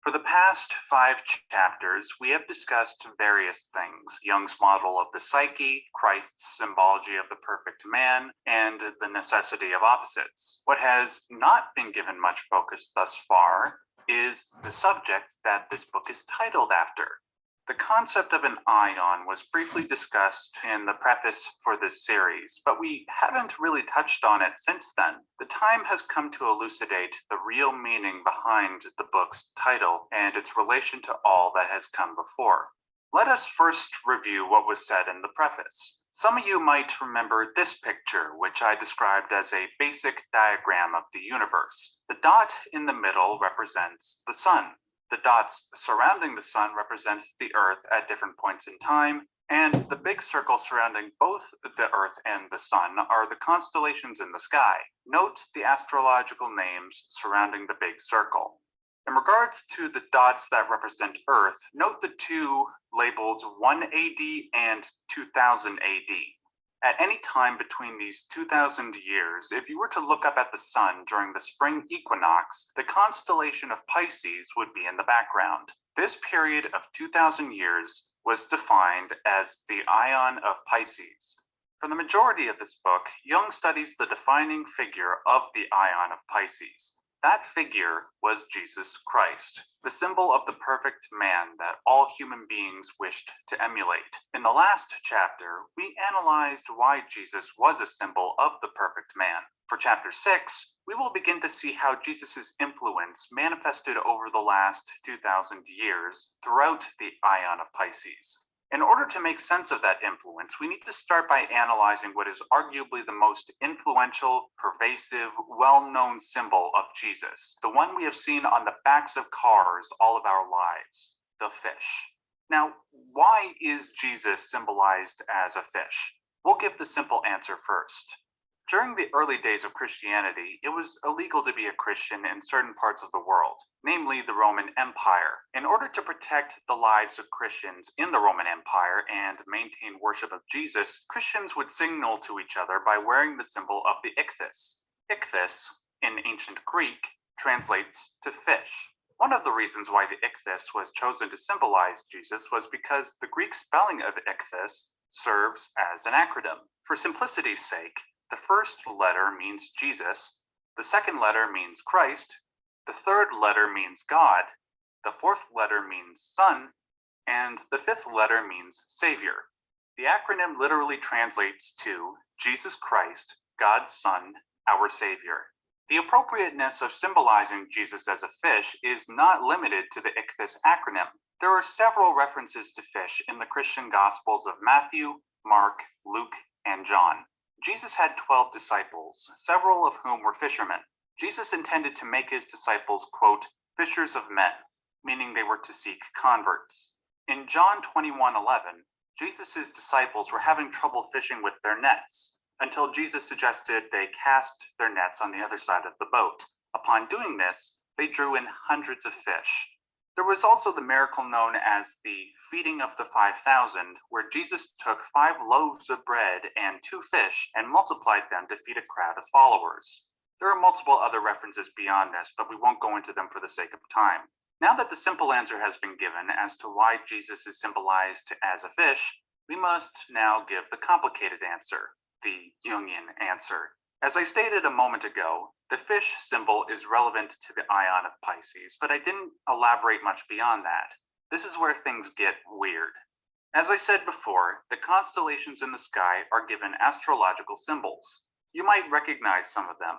for the past 5 chapters, we have discussed various things: Jung's model of the psyche, Christ's symbology of the perfect man, and the necessity of opposites. What has not been given much focus thus far is the subject that this book is titled after. The concept of an ion was briefly discussed in the preface for this series, but we haven't really touched on it since then. The time has come to elucidate the real meaning behind the book's title and its relation to all that has come before. Let us first review what was said in the preface. Some of you might remember this picture, which I described as a basic diagram of the universe. The dot in the middle represents the sun. The dots surrounding the sun represent the Earth at different points in time, and the big circle surrounding both the Earth and the sun are the constellations in the sky. Note the astrological names surrounding the big circle. In regards to the dots that represent Earth, note the two labeled 1 AD and 2000 AD. At any time between these 2,000 years, if you were to look up at the sun during the spring equinox, the constellation of Pisces would be in the background. This period of 2,000 years was defined as the Ion of Pisces. For the majority of this book, Jung studies the defining figure of the Ion of Pisces. That figure was Jesus Christ, the symbol of the perfect man that all human beings wished to emulate. In the last chapter, we analyzed why Jesus was a symbol of the perfect man. For chapter 6, we will begin to see how Jesus' influence manifested over the last 2,000 years throughout the Ion of Pisces. In order to make sense of that influence, we need to start by analyzing what is arguably the most influential, pervasive, well-known symbol of Jesus, the one we have seen on the backs of cars all of our lives, the fish. Now, why is Jesus symbolized as a fish? We'll give the simple answer first. During the early days of Christianity, it was illegal to be a Christian in certain parts of the world, namely the Roman Empire. In order to protect the lives of Christians in the Roman Empire and maintain worship of Jesus, Christians would signal to each other by wearing the symbol of the ichthys. Ichthys, in ancient Greek, translates to fish. One of the reasons why the ichthys was chosen to symbolize Jesus was because the Greek spelling of ichthys serves as an acronym. For simplicity's sake, the first letter means Jesus, the second letter means Christ, the third letter means God, the fourth letter means Son, and the fifth letter means Savior. The acronym literally translates to Jesus Christ, God's Son, our Savior. The appropriateness of symbolizing Jesus as a fish is not limited to the ichthys acronym. There are several references to fish in the Christian Gospels of Matthew, Mark, Luke, and John. Jesus had 12 disciples, several of whom were fishermen. Jesus intended to make his disciples, quote, fishers of men, meaning they were to seek converts. In John 21:11, Jesus' disciples were having trouble fishing with their nets until Jesus suggested they cast their nets on the other side of the boat. Upon doing this, they drew in hundreds of fish. There was also the miracle known as the feeding of the 5,000, where Jesus took 5 loaves of bread and 2 fish and multiplied them to feed a crowd of followers. There are multiple other references beyond this, but we won't go into them for the sake of time. Now that the simple answer has been given as to why Jesus is symbolized as a fish, we must now give the complicated answer, the Jungian answer. As I stated a moment ago, the fish symbol is relevant to the ion of Pisces, but I didn't elaborate much beyond that. This is where things get weird. As I said before, the constellations in the sky are given astrological symbols. You might recognize some of them.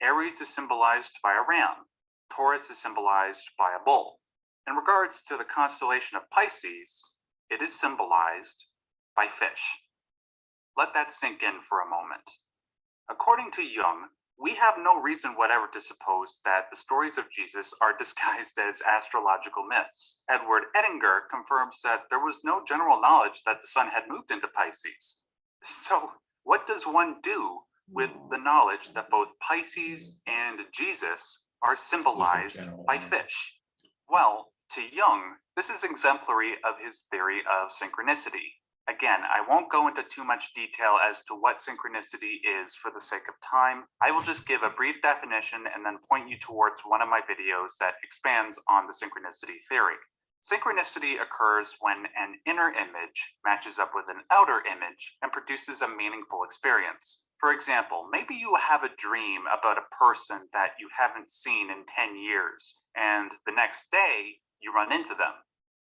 Aries is symbolized by a ram. Taurus is symbolized by a bull. In regards to the constellation of Pisces, it is symbolized by fish. Let that sink in for a moment. According to Jung, we have no reason whatever to suppose that the stories of Jesus are disguised as astrological myths. Edward Edinger confirms that there was no general knowledge that the sun had moved into Pisces. So, what does one do with the knowledge that both Pisces and Jesus are symbolized by fish? Well, to Jung, this is exemplary of his theory of synchronicity. Again, I won't go into too much detail as to what synchronicity is for the sake of time. I will just give a brief definition and then point you towards one of my videos that expands on the synchronicity theory. Synchronicity occurs when an inner image matches up with an outer image and produces a meaningful experience. For example, maybe you have a dream about a person that you haven't seen in 10 years, and the next day you run into them.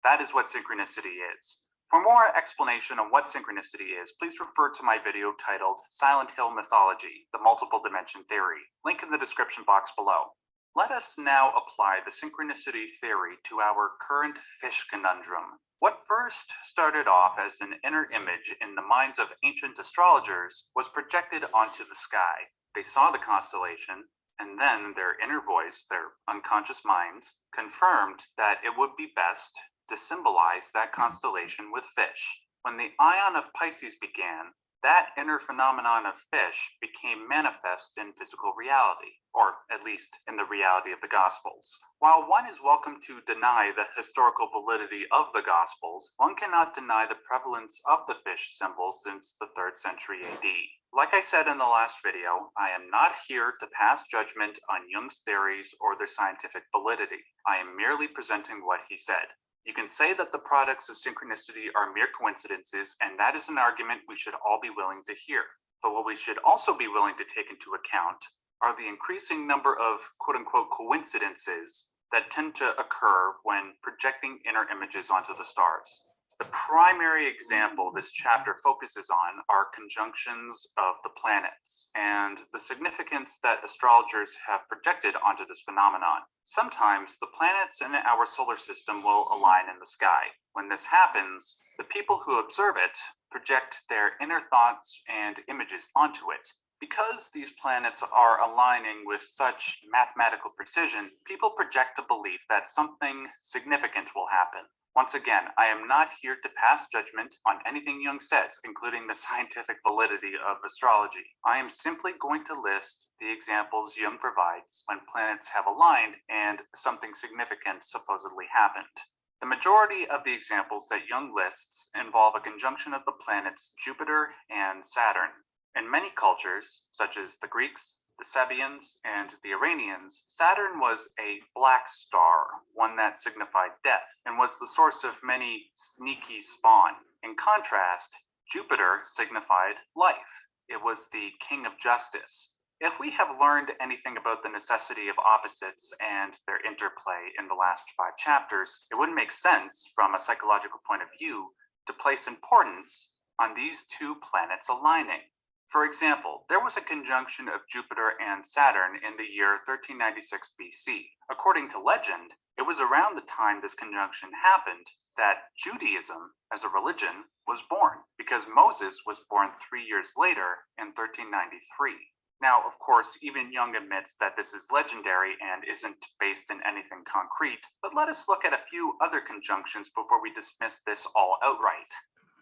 That is what synchronicity is. For more explanation on what synchronicity is, please refer to my video titled Silent Hill Mythology, the Multiple Dimension Theory, link in the description box below. Let us now apply the synchronicity theory to our current fish conundrum. What first started off as an inner image in the minds of ancient astrologers was projected onto the sky. They saw the constellation, and then their inner voice, their unconscious minds, confirmed that it would be best to symbolize that constellation with fish. When the ion of Pisces began, that inner phenomenon of fish became manifest in physical reality, or at least in the reality of the Gospels. While one is welcome to deny the historical validity of the Gospels, one cannot deny the prevalence of the fish symbol since the 3rd century AD. Like I said in the last video, I am not here to pass judgment on Jung's theories or their scientific validity. I am merely presenting what he said. You can say that the products of synchronicity are mere coincidences, and that is an argument we should all be willing to hear. But what we should also be willing to take into account are the increasing number of quote-unquote coincidences that tend to occur when projecting inner images onto the stars. The primary example this chapter focuses on are conjunctions of the planets and the significance that astrologers have projected onto this phenomenon. Sometimes the planets in our solar system will align in the sky. When this happens, the people who observe it project their inner thoughts and images onto it. Because these planets are aligning with such mathematical precision, people project a belief that something significant will happen. Once again, I am not here to pass judgment on anything Jung says, including the scientific validity of astrology. I am simply going to list the examples Jung provides when planets have aligned and something significant supposedly happened. The majority of the examples that Jung lists involve a conjunction of the planets Jupiter and Saturn. In many cultures, such as the Greeks, the Sabians, and the Iranians, Saturn was a black star, one that signified death, and was the source of many sneaky spawn. In contrast, Jupiter signified life. It was the king of justice. If we have learned anything about the necessity of opposites and their interplay in the last 5 chapters, it wouldn't make sense from a psychological point of view to place importance on these 2 planets aligning. For example, there was a conjunction of Jupiter and Saturn in the year 1396 BC. According to legend, it was around the time this conjunction happened that Judaism as a religion was born, because Moses was born 3 years later in 1393. Now, of course, even Jung admits that this is legendary and isn't based in anything concrete, but let us look at a few other conjunctions before we dismiss this all outright.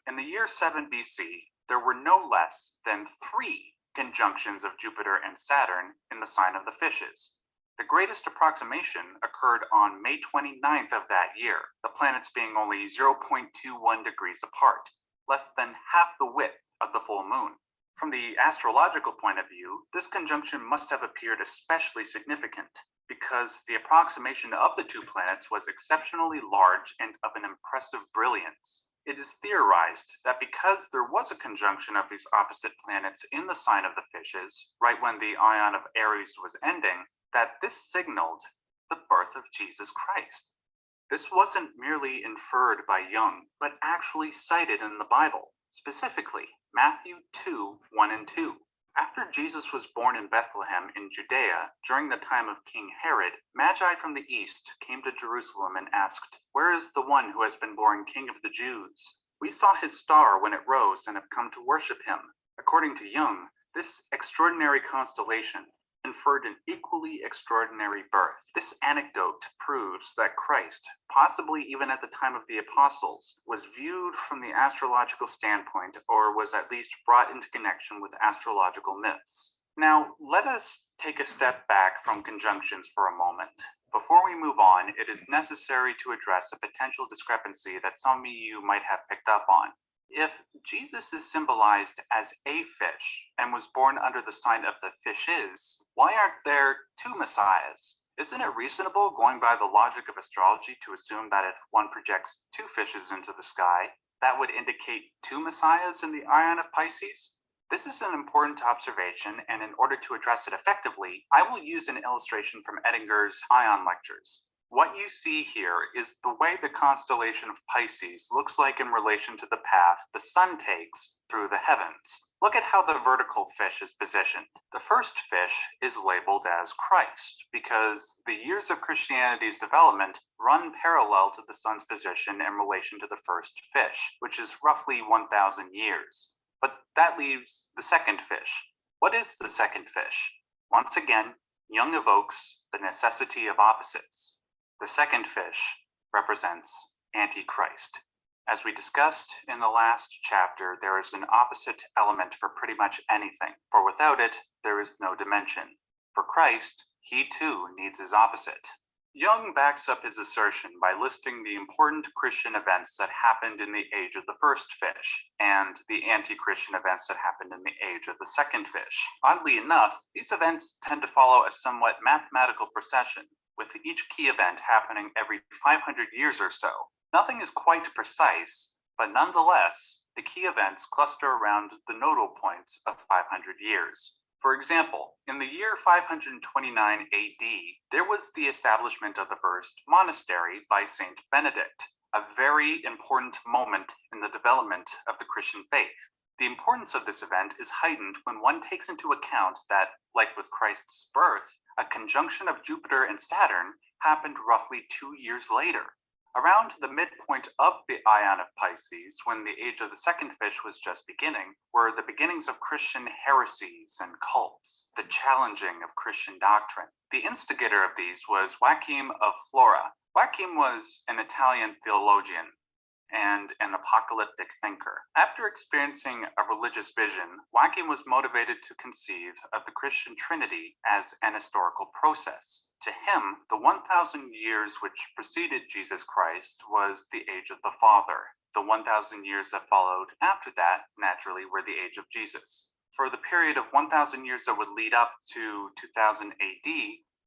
In the year 7 BC, there were no less than 3 conjunctions of Jupiter and Saturn in the sign of the fishes. The greatest approximation occurred on May 29th of that year, the planets being only 0.21 degrees apart, less than half the width of the full moon. From the astrological point of view, this conjunction must have appeared especially significant because the approximation of the 2 planets was exceptionally large and of an impressive brilliance. It is theorized that because there was a conjunction of these opposite planets in the sign of the fishes, right when the Ion of Aries was ending, that this signaled the birth of Jesus Christ. This wasn't merely inferred by Jung, but actually cited in the Bible, specifically Matthew 2:1 and 2. After Jesus was born in Bethlehem in Judea during the time of King Herod, Magi from the east came to Jerusalem and asked, "Where is the one who has been born King of the Jews? We saw his star when it rose and have come to worship him." According to Jung, this extraordinary constellation inferred an equally extraordinary birth. This anecdote proves that Christ, possibly even at the time of the apostles, was viewed from the astrological standpoint, or was at least brought into connection with astrological myths. Now, let us take a step back from conjunctions for a moment. Before we move on, it is necessary to address a potential discrepancy that some of you might have picked up on. If Jesus is symbolized as a fish and was born under the sign of the fishes, why aren't there 2 messiahs? Isn't it reasonable, going by the logic of astrology, to assume that if one projects 2 fishes into the sky, that would indicate 2 messiahs in the Ion of Pisces? This is an important observation, and in order to address it effectively, I will use an illustration from Edinger's Ion lectures. What you see here is the way the constellation of Pisces looks like in relation to the path the sun takes through the heavens. Look at how the vertical fish is positioned. The first fish is labeled as Christ because the years of Christianity's development run parallel to the sun's position in relation to the first fish, which is roughly 1,000 years. But that leaves the second fish. What is the second fish? Once again, Jung evokes the necessity of opposites. The second fish represents Antichrist. As we discussed in the last chapter, there is an opposite element for pretty much anything, for without it, there is no dimension. For Christ, he too needs his opposite. Jung backs up his assertion by listing the important Christian events that happened in the age of the first fish, and the anti-Christian events that happened in the age of the second fish. Oddly enough, these events tend to follow a somewhat mathematical procession, with each key event happening every 500 years or so. Nothing is quite precise, but nonetheless, the key events cluster around the nodal points of 500 years. For example, in the year 529 AD, there was the establishment of the first monastery by Saint Benedict, a very important moment in the development of the Christian faith. The importance of this event is heightened when one takes into account that, like with Christ's birth, a conjunction of Jupiter and Saturn happened roughly 2 years later. Around the midpoint of the Ion of Pisces, when the age of the second fish was just beginning, were the beginnings of Christian heresies and cults, the challenging of Christian doctrine. The instigator of these was Joachim of Flora. Joachim was an Italian theologian and an apocalyptic thinker. After experiencing a religious vision, Joachim was motivated to conceive of the Christian Trinity as an historical process. To him, the 1,000 years which preceded Jesus Christ was the age of the Father. The 1,000 years that followed after that, naturally, were the age of Jesus. For the period of 1,000 years that would lead up to 2000 AD,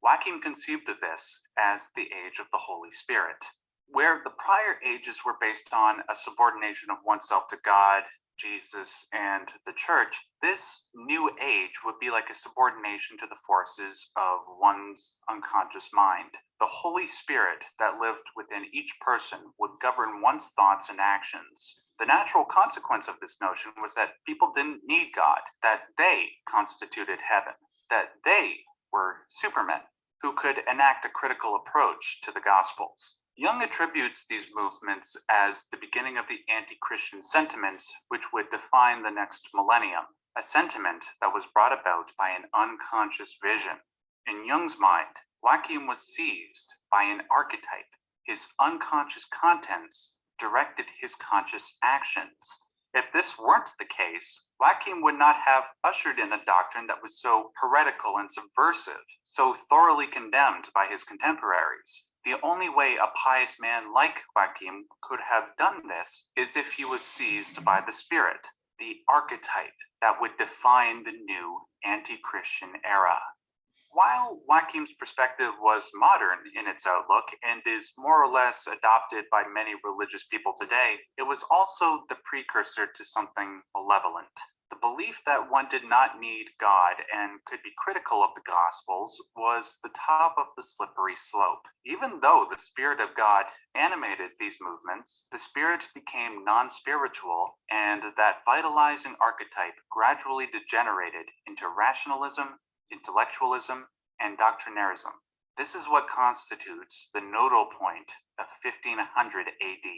Joachim conceived of this as the age of the Holy Spirit. Where the prior ages were based on a subordination of oneself to God Jesus, and the church, this new age would be like a subordination to the forces of one's unconscious mind. The Holy Spirit that lived within each person would govern one's thoughts and actions. The natural consequence of this notion was that people didn't need God, that they constituted heaven, that they were supermen who could enact a critical approach to the Gospels. Jung attributes these movements as the beginning of the anti-Christian sentiment, which would define the next millennium, a sentiment that was brought about by an unconscious vision. In Jung's mind, Joachim was seized by an archetype. His unconscious contents directed his conscious actions. If this weren't the case, Joachim would not have ushered in a doctrine that was so heretical and subversive, so thoroughly condemned by his contemporaries. The only way a pious man like Joachim could have done this is if he was seized by the spirit, the archetype that would define the new anti-Christian era. While Joachim's perspective was modern in its outlook and is more or less adopted by many religious people today, it was also the precursor to something malevolent. The belief that one did not need God and could be critical of the Gospels was the top of the slippery slope. Even though the Spirit of God animated these movements, the Spirit became non-spiritual, and that vitalizing archetype gradually degenerated into rationalism, intellectualism, and doctrinarism. This is what constitutes the nodal point of 1500 AD.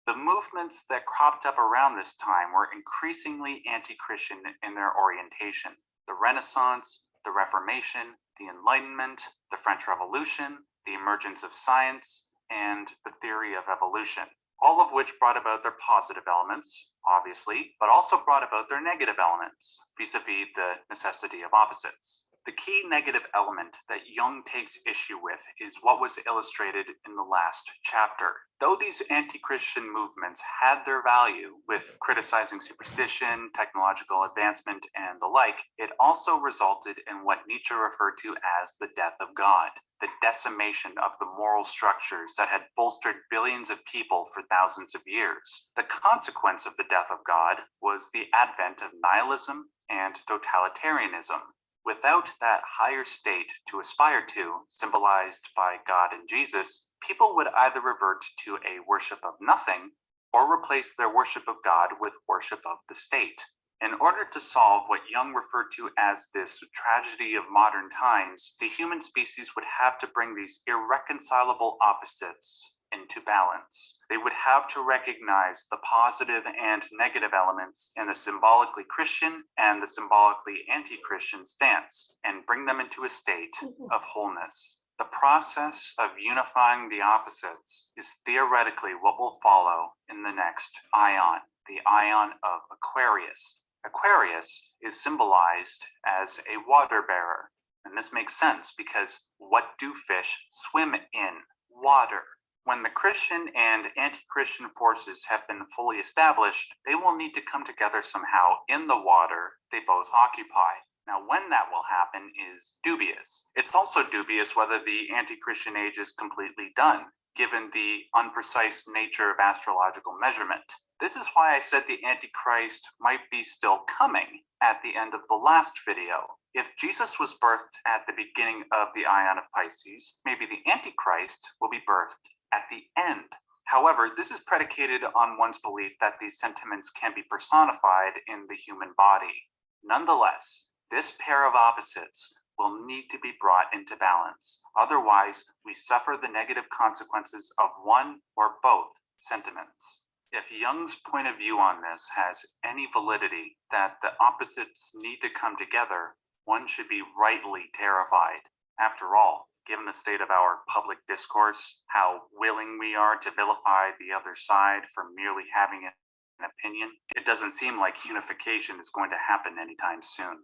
The movements that cropped up around this time were increasingly anti-Christian in their orientation. The Renaissance, the Reformation, the Enlightenment, the French Revolution, the emergence of science, and the theory of evolution, all of which brought about their positive elements, obviously, but also brought about their negative elements, vis-a-vis the necessity of opposites. The key negative element that Jung takes issue with is what was illustrated in the last chapter. Though these anti-Christian movements had their value with criticizing superstition, technological advancement, and the like, it also resulted in what Nietzsche referred to as the death of God, the decimation of the moral structures that had bolstered billions of people for thousands of years. The consequence of the death of God was the advent of nihilism and totalitarianism. Without that higher state to aspire to, symbolized by God and Jesus, people would either revert to a worship of nothing or replace their worship of God with worship of the state. In order to solve what Jung referred to as this tragedy of modern times, the human species would have to bring these irreconcilable opposites into balance. They would have to recognize the positive and negative elements in the symbolically Christian and the symbolically anti-Christian stance and bring them into a state of wholeness. The process of unifying the opposites is theoretically what will follow in the next ion, the ion of Aquarius. Aquarius is symbolized as a water bearer, and this makes sense because what do fish swim in? Water. When the Christian and anti-Christian forces have been fully established, they will need to come together somehow in the water they both occupy. Now, when that will happen is dubious. It's also dubious whether the anti-Christian age is completely done, given the unprecise nature of astrological measurement. This is why I said the Antichrist might be still coming at the end of the last video. If Jesus was birthed at the beginning of the Ion of Pisces, maybe the Antichrist will be birthed at the end. However, this is predicated on one's belief that these sentiments can be personified in the human body. Nonetheless, this pair of opposites will need to be brought into balance. Otherwise, we suffer the negative consequences of one or both sentiments. If Jung's point of view on this has any validity, that the opposites need to come together, one should be rightly terrified. After all, given the state of our public discourse, how willing we are to vilify the other side for merely having an opinion, it doesn't seem like unification is going to happen anytime soon.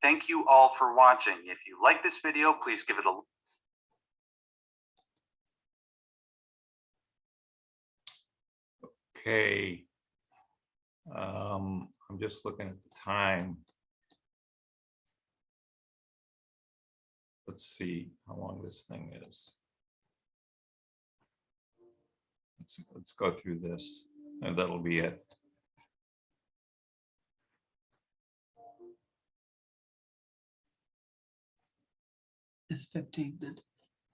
Thank you all for watching. If you like this video, please give it a
Okay. I'm just looking at the time. Let's see how long this thing is. let's go through this, and that'll be it.
It's 15 minutes.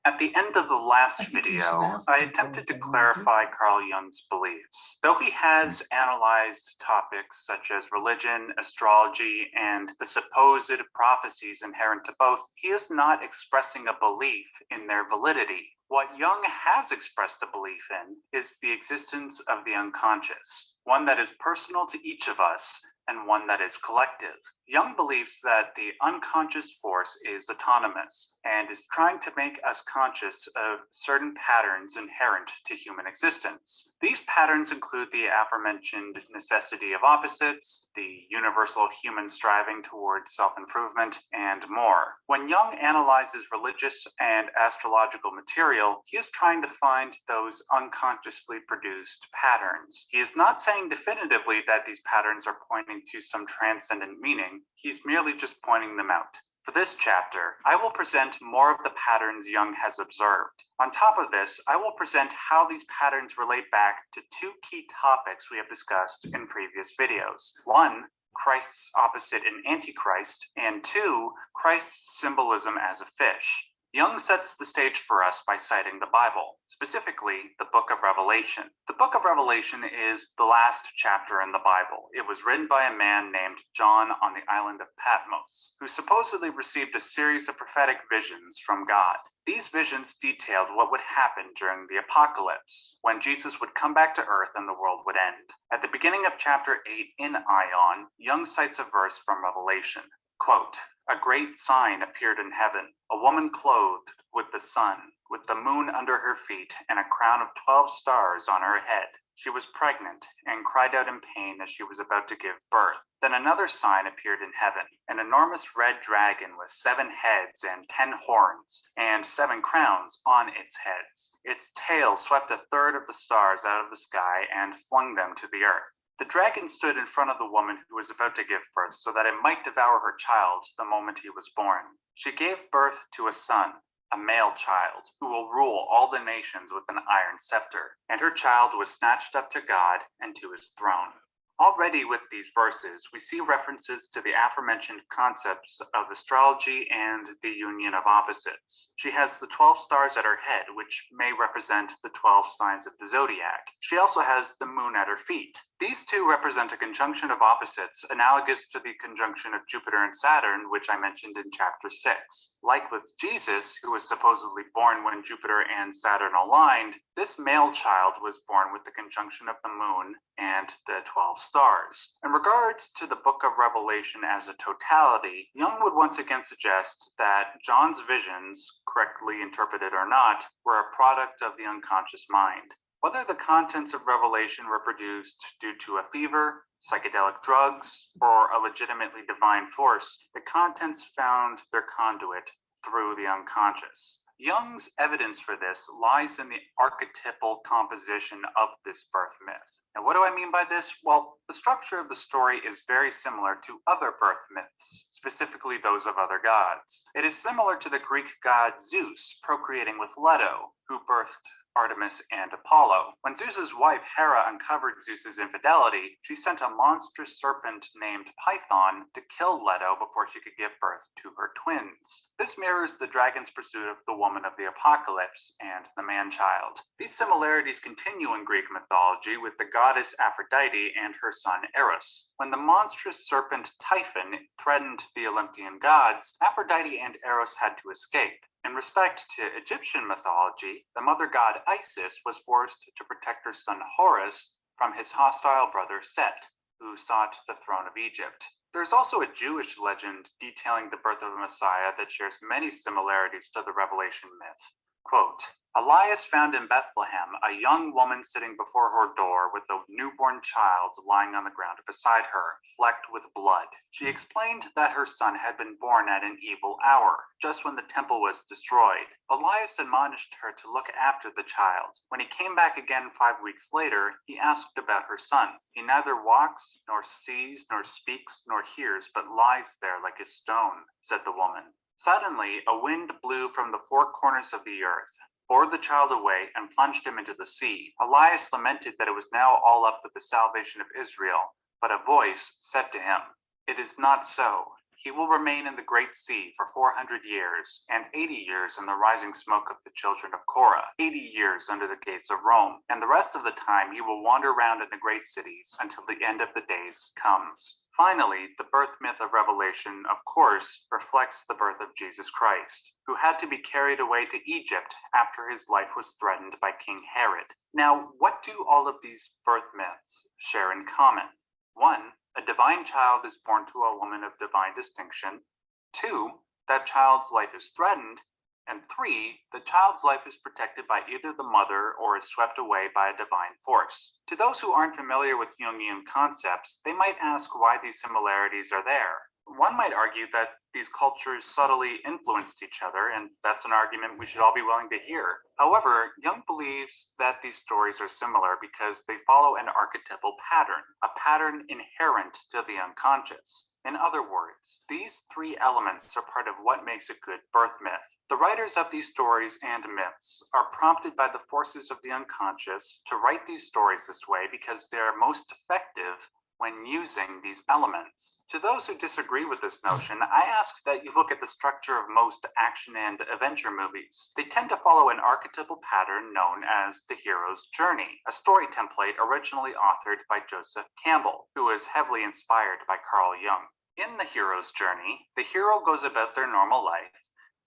At the end of the last
I think you should
video,
ask
I
people
attempted
if
to
they wanna do
clarify Carl Jung's beliefs. Though he has analyzed topics such as religion, astrology, and the supposed prophecies inherent to both, he is not expressing a belief in their validity. What Jung has expressed a belief in is the existence of the unconscious, one that is personal to each of us and one that is collective. Jung believes that the unconscious force is autonomous and is trying to make us conscious of certain patterns inherent to human existence. These patterns include the aforementioned necessity of opposites, the universal human striving towards self-improvement, and more. When Jung analyzes religious and astrological material, he is trying to find those unconsciously produced patterns. He is not saying definitively that these patterns are pointing to some transcendent meaning. He's merely just pointing them out. For this chapter, I will present more of the patterns Jung has observed. On top of this, I will present how these patterns relate back to two key topics we have discussed in previous videos. One, Christ's opposite in Antichrist, and two, Christ's symbolism as a fish. Jung sets the stage for us by citing the Bible, specifically the Book of Revelation. The Book of Revelation is the last chapter in the Bible. It was written by a man named John on the island of Patmos, who supposedly received a series of prophetic visions from God. These visions detailed what would happen during the apocalypse, when Jesus would come back to earth and the world would end. At the beginning of chapter 8 in Ion, Jung cites a verse from Revelation. Quote, "A great sign appeared in heaven, a woman clothed with the sun, with the moon under her feet, and a crown of 12 stars on her head. She was pregnant and cried out in pain as she was about to give birth. Then another sign appeared in heaven, an enormous red dragon with 7 heads and 10 horns, and 7 crowns on its heads. Its tail swept a third of the stars out of the sky and flung them to the earth. The dragon stood in front of the woman who was about to give birth so that it might devour her child the moment he was born. She gave birth to a son, a male child, who will rule all the nations with an iron scepter, and her child was snatched up to God and to his throne." Already with these verses, we see references to the aforementioned concepts of astrology and the union of opposites. She has the 12 stars at her head, which may represent the 12 signs of the zodiac. She also has the moon at her feet. These two represent a conjunction of opposites analogous to the conjunction of Jupiter and Saturn, which I mentioned in chapter 6. Like with Jesus, who was supposedly born when Jupiter and Saturn aligned, this male child was born with the conjunction of the moon and the 12 stars. In regards to the Book of Revelation as a totality, Jung would once again suggest that John's visions, correctly interpreted or not, were a product of the unconscious mind. Whether the contents of Revelation were produced due to a fever, psychedelic drugs, or a legitimately divine force, the contents found their conduit through the unconscious. Jung's evidence for this lies in the archetypal composition of this birth myth. And what do I mean by this? Well, the structure of the story is very similar to other birth myths, specifically those of other gods. It is similar to the Greek god Zeus procreating with Leto, who birthed Artemis and Apollo. When Zeus's wife Hera uncovered Zeus's infidelity, she sent a monstrous serpent named Python to kill Leto before she could give birth to her twins. This mirrors the dragon's pursuit of the woman of the apocalypse and the man-child. These similarities continue in Greek mythology with the goddess Aphrodite and her son Eros. When the monstrous serpent Typhon threatened the Olympian gods, Aphrodite and Eros had to escape. In respect to Egyptian mythology, the mother god Isis was forced to protect her son Horus from his hostile brother Set, who sought the throne of Egypt. There's also a Jewish legend detailing the birth of a Messiah that shares many similarities to the Revelation myth. Quote, "Elias found in Bethlehem a young woman sitting before her door with a newborn child lying on the ground beside her, flecked with blood. She explained that her son had been born at an evil hour, just when the temple was destroyed. Elias admonished her to look after the child. When he came back again 5 weeks later, he asked about her son. He neither walks, nor sees, nor speaks, nor hears, but lies there like a stone," said the woman. Suddenly, a wind blew from the 4 corners of the earth. lured the child away, and plunged him into the sea. Elias lamented that it was now all up with the salvation of Israel, but a voice said to him, "It is not so. He will remain in the great sea for 400 years, and 80 years in the rising smoke of the children of Korah, 80 years under the gates of Rome, and the rest of the time he will wander around in the great cities until the end of the days comes." Finally, the birth myth of Revelation, of course, reflects the birth of Jesus Christ, who had to be carried away to Egypt after his life was threatened by King Herod. Now, what do all of these birth myths share in common? 1, a divine child is born to a woman of divine distinction. 2, that child's life is threatened. And 3, the child's life is protected by either the mother or is swept away by a divine force. To those who aren't familiar with Jungian concepts, they might ask why these similarities are there. One might argue that these cultures subtly influenced each other, and that's an argument we should all be willing to hear. However, Jung believes that these stories are similar because they follow an archetypal pattern, a pattern inherent to the unconscious. In other words, these 3 elements are part of what makes a good birth myth. The writers of these stories and myths are prompted by the forces of the unconscious to write these stories this way because they are most effective when using these elements. To those who disagree with this notion, I ask that you look at the structure of most action and adventure movies. They tend to follow an archetypal pattern known as the hero's journey, a story template originally authored by Joseph Campbell, who was heavily inspired by Carl Jung. In the hero's journey, the hero goes about their normal life.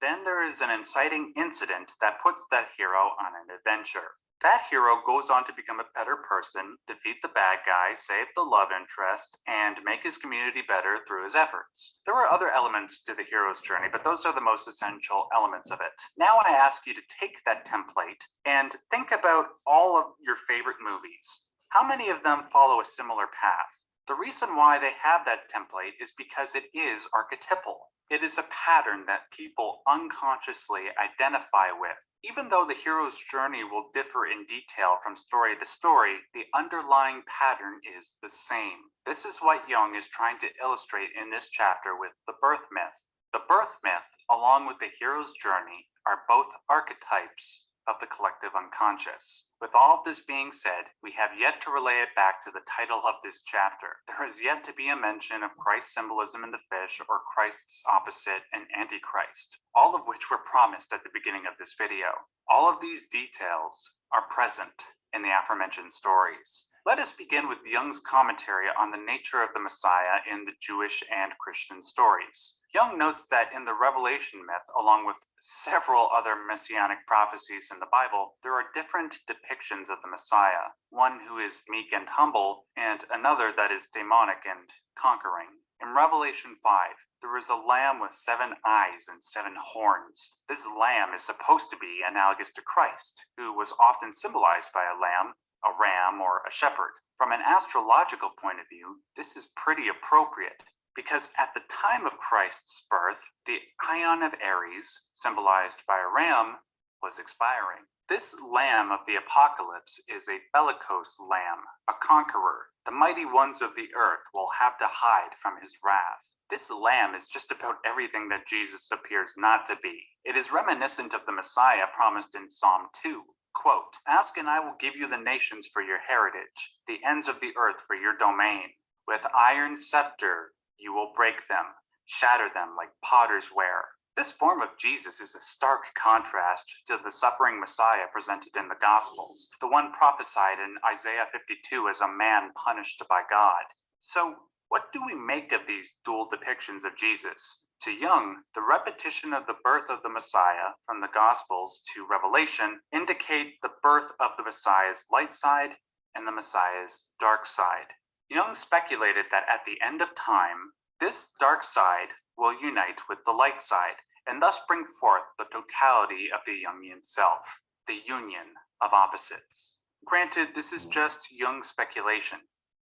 Then there is an inciting incident that puts that hero on an adventure. That hero goes on to become a better person, defeat the bad guy, save the love interest, and make his community better through his efforts. There are other elements to the hero's journey, but those are the most essential elements of it. Now I ask you to take that template and think about all of your favorite movies. How many of them follow a similar path? The reason why they have that template is because it is archetypal. It is a pattern that people unconsciously identify with. Even though the hero's journey will differ in detail from story to story, the underlying pattern is the same. This is what Jung is trying to illustrate in this chapter with the birth myth. The birth myth, along with the hero's journey, are both archetypes of the collective unconscious. With all of this being said, we have yet to relay it back to the title of this chapter. There is yet to be a mention of Christ's symbolism in the fish or Christ's opposite, an antichrist, all of which were promised at the beginning of this video. All of these details are present in the aforementioned stories. Let us begin with Jung's commentary on the nature of the Messiah in the Jewish and Christian stories. Jung notes that in the Revelation myth, along with several other messianic prophecies in the Bible, there are different depictions of the Messiah, one who is meek and humble, and another that is demonic and conquering. In Revelation 5, there is a lamb with 7 eyes and 7 horns. This lamb is supposed to be analogous to Christ, who was often symbolized by a lamb, a ram, or a shepherd. From an astrological point of view, this is pretty appropriate, because at the time of Christ's birth, the Ion of Aries, symbolized by a ram, was expiring. This lamb of the apocalypse is a bellicose lamb, a conqueror. The mighty ones of the earth will have to hide from his wrath. This lamb is just about everything that Jesus appears not to be. It is reminiscent of the Messiah promised in Psalm 2. Quote, "Ask and I will give you the nations for your heritage, the ends of the earth for your domain. With iron scepter you will break them, shatter them like potter's ware." This form of Jesus is a stark contrast to the suffering Messiah presented in the Gospels, the one prophesied in Isaiah 52 as a man punished by God. So, what do we make of these dual depictions of Jesus? To Jung, the repetition of the birth of the Messiah from the Gospels to Revelation indicate the birth of the Messiah's light side and the Messiah's dark side. Jung speculated that at the end of time, this dark side will unite with the light side, and thus bring forth the totality of the Jungian self, the union of opposites. Granted, this is just Jung's speculation,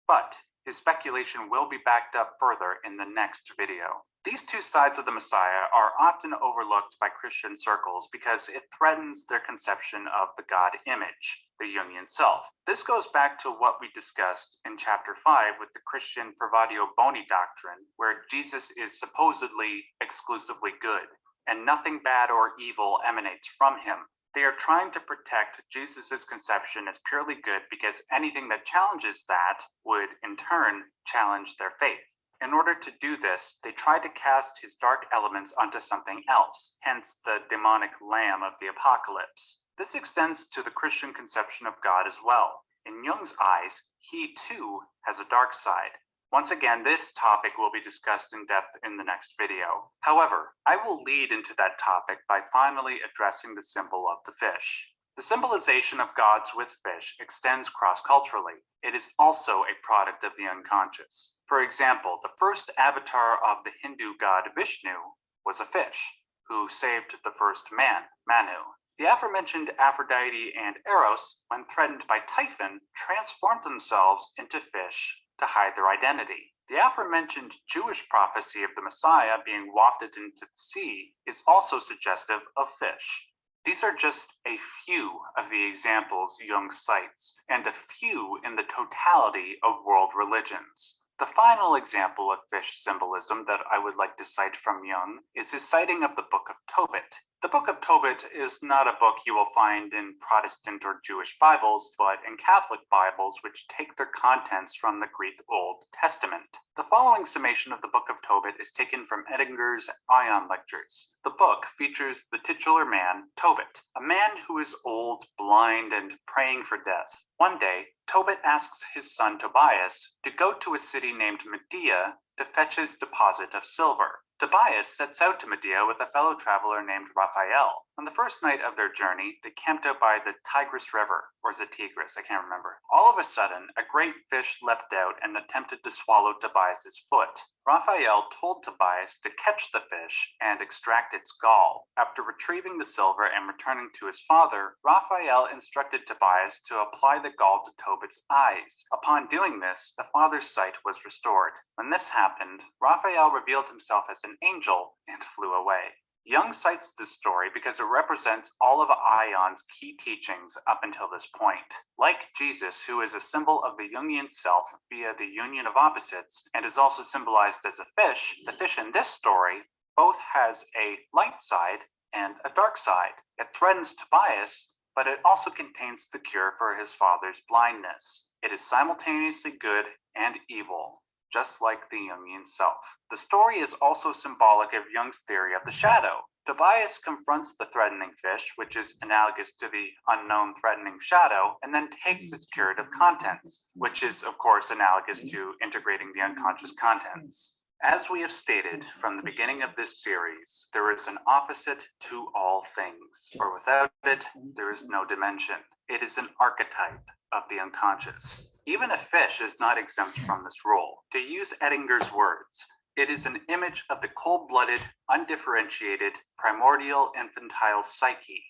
but his speculation will be backed up further in the next video. These two sides of the Messiah are often overlooked by Christian circles because it threatens their conception of the God image, the Jungian self. This goes back to what we discussed in chapter 5 with the Christian Provatio Boni doctrine, where Jesus is supposedly exclusively good, and nothing bad or evil emanates from him. They are trying to protect Jesus's conception as purely good because anything that challenges that would, in turn, challenge their faith. In order to do this, they try to cast his dark elements onto something else, hence the demonic lamb of the apocalypse. This extends to the Christian conception of God as well. In Jung's eyes, he too has a dark side. Once again, this topic will be discussed in depth in the next video. However, I will lead into that topic by finally addressing the symbol of the fish. The symbolization of gods with fish extends cross-culturally. It is also a product of the unconscious. For example, the first avatar of the Hindu god Vishnu was a fish, who saved the first man, Manu. The aforementioned Aphrodite and Eros, when threatened by Typhon, transformed themselves into fish to hide their identity. The aforementioned Jewish prophecy of the Messiah being wafted into the sea is also suggestive of fish. These are just a few of the examples Jung cites, and a few in the totality of world religions. The final example of fish symbolism that I would like to cite from Jung is his citing of the Book of Tobit. The Book of Tobit is not a book you will find in Protestant or Jewish Bibles, but in Catholic Bibles, which take their contents from the Greek Old Testament. The following summation of the Book of Tobit is taken from Edinger's Ion Lectures. The book features the titular man, Tobit, a man who is old, blind, and praying for death. One day, Tobit asks his son Tobias to go to a city named Medea to fetch his deposit of silver. Tobias sets out to Medea with a fellow traveler named Raphael. On the first night of their journey, they camped out by the Tigris River, or is it Tigris? I can't remember. All of a sudden, a great fish leapt out and attempted to swallow Tobias's foot. Raphael told Tobias to catch the fish and extract its gall. After retrieving the silver and returning to his father, Raphael instructed Tobias to apply the gall to Tobit's eyes. Upon doing this, the father's sight was restored. When this happened, Raphael revealed himself as an angel and flew away. Jung cites this story because it represents all of Ion's key teachings up until this point. Like Jesus, who is a symbol of the Jungian self via the union of opposites and is also symbolized as a fish, the fish in this story both has a light side and a dark side. It threatens Tobias, but it also contains the cure for his father's blindness. It is simultaneously good and evil, just like the Jungian self. The story is also symbolic of Jung's theory of the shadow. Tobias confronts the threatening fish, which is analogous to the unknown threatening shadow, and then takes its curative contents, which is, of course, analogous to integrating the unconscious contents. As we have stated from the beginning of this series, there is an opposite to all things, or without it, there is no dimension. It is an archetype of the unconscious. Even a fish is not exempt from this rule. To use Edinger's words, it is an image of the cold-blooded, undifferentiated, primordial infantile psyche,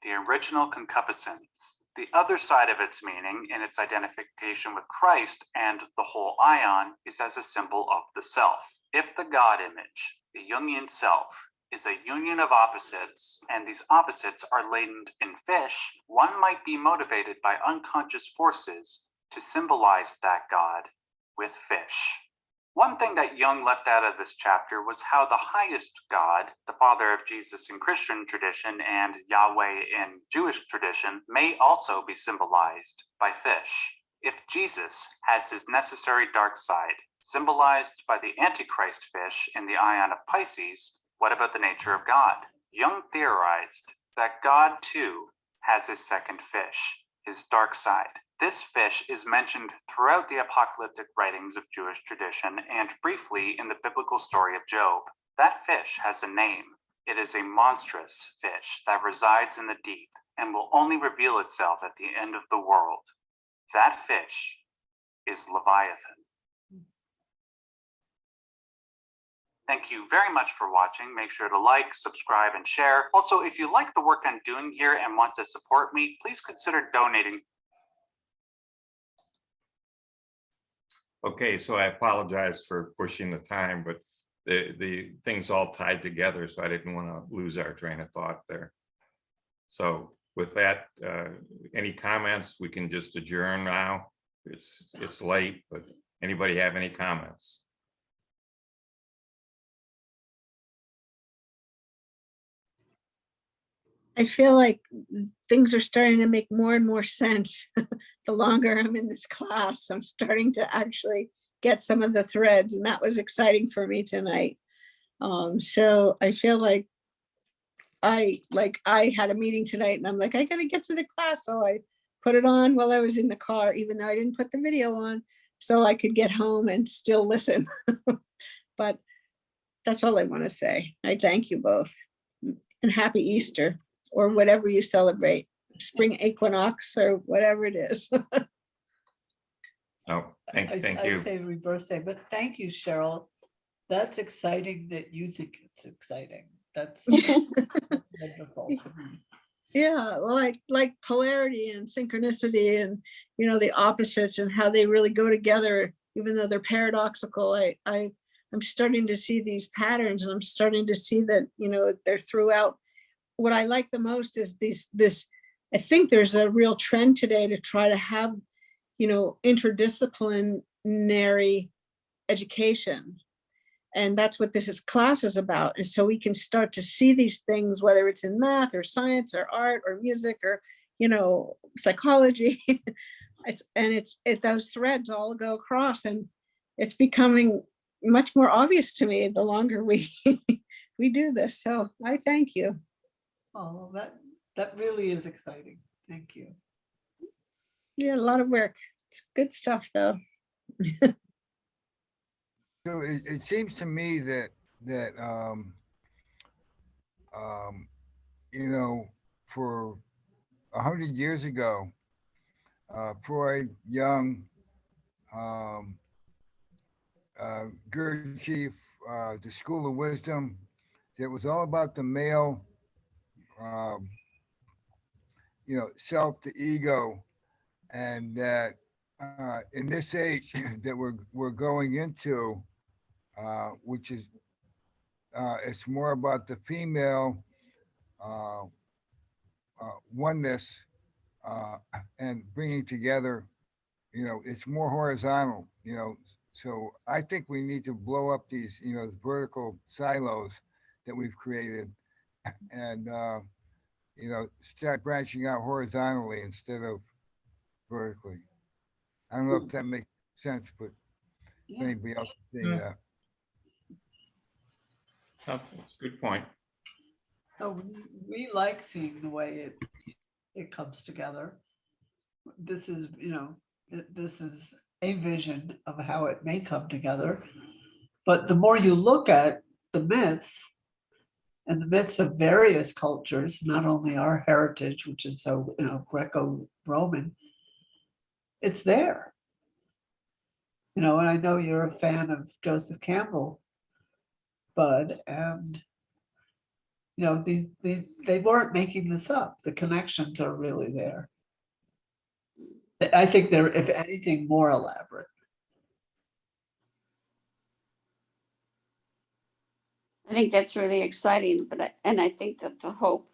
the original concupiscence. The other side of its meaning, in its identification with Christ and the whole Ion, is as a symbol of the self. If the God image, the Jungian self, is a union of opposites, and these opposites are latent in fish, one might be motivated by unconscious forces to symbolize that God with fish. One thing that Jung left out of this chapter was how the highest God, the Father of Jesus in Christian tradition and Yahweh in Jewish tradition, may also be symbolized by fish. If Jesus has his necessary dark side, symbolized by the Antichrist fish in the Ion of Pisces, what about the nature of God? Jung theorized that God too has his second fish, his dark side. This fish is mentioned throughout the apocalyptic writings of Jewish tradition and briefly in the biblical story of Job. That fish has a name. It is a monstrous fish that resides in the deep and will only reveal itself at the end of the world. That fish is Leviathan. Thank you very much for watching. Make sure to like, subscribe, and share. Also, if you like the work I'm doing here and want to support me, please consider donating.
Okay, so I apologize for pushing the time, but the things all tied together, so I didn't want to lose our train of thought there. So with that, any comments? We can just adjourn now. It's late, but anybody have any comments?
I feel like things are starting to make more and more sense. The longer I'm in this class, I'm starting to actually get some of the threads, and that was exciting for me tonight. So I feel like I had a meeting tonight, and I'm like, I gotta get to the class. So I put it on while I was in the car, even though I didn't put the video on, so I could get home and still listen. But that's all I want to say. I thank you both, and happy Easter, or whatever you celebrate, spring equinox or whatever it is.
Oh, thank
I
you.
say happy birthday, but thank you, Cheryl. That's exciting that you think it's exciting. That's wonderful to me.
Yeah, well, like polarity and synchronicity, and the opposites, and how they really go together, even though they're paradoxical. I'm starting to see these patterns, and I'm starting to see that they're throughout. What I like the most is this. I think there's a real trend today to try to have interdisciplinary education. And that's what this class is about. And so we can start to see these things, whether it's in math or science or art or music or, psychology. Those threads all go across, and it's becoming much more obvious to me the longer we we do this. So I thank you.
Oh, that really is exciting. Thank you.
Yeah, a lot of work. It's good stuff though.
So it seems to me that for 100 years ago, Freud, Jung, Gurdjieff, the School of Wisdom, it was all about the male, self, the ego, and that in this age that we're going into, which is it's more about the female oneness and bringing together. It's more horizontal. So I think we need to blow up these vertical silos that we've created, and start branching out horizontally instead of vertically. I don't know if that makes sense, but anybody else is seeing that?
Oh, that's a good point.
Oh, we like seeing the way it comes together. This is, this is a vision of how it may come together. But the more you look at the myths, and the myths of various cultures, not only our heritage, which is so, Greco-Roman, it's there. And I know you're a fan of Joseph Campbell, Bud, and they weren't making this up. The connections are really there. I think they're, if anything, more elaborate.
I think that's really exciting, and I think that the hope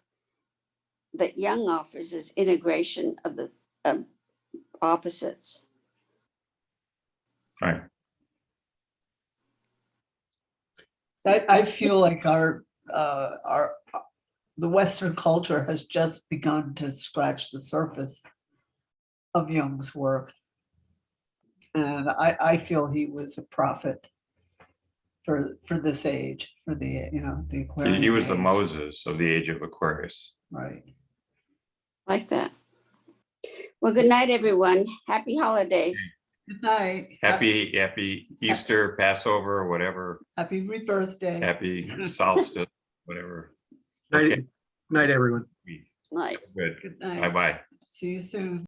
that Jung offers is integration of the opposites.
Right.
I feel like the Western culture has just begun to scratch the surface of Jung's work, and I feel he was a prophet for this age, for the the Aquarian
He was the
age.
Moses of the age of Aquarius.
Right.
Like that. Well, good night, everyone. Happy holidays.
Good night.
Happy Easter, Passover, whatever.
Happy rebirthday.
Happy solstice, whatever.
Night,
Okay.
night, everyone.
Night.
Good.
Good night.
Bye-bye.
See you soon.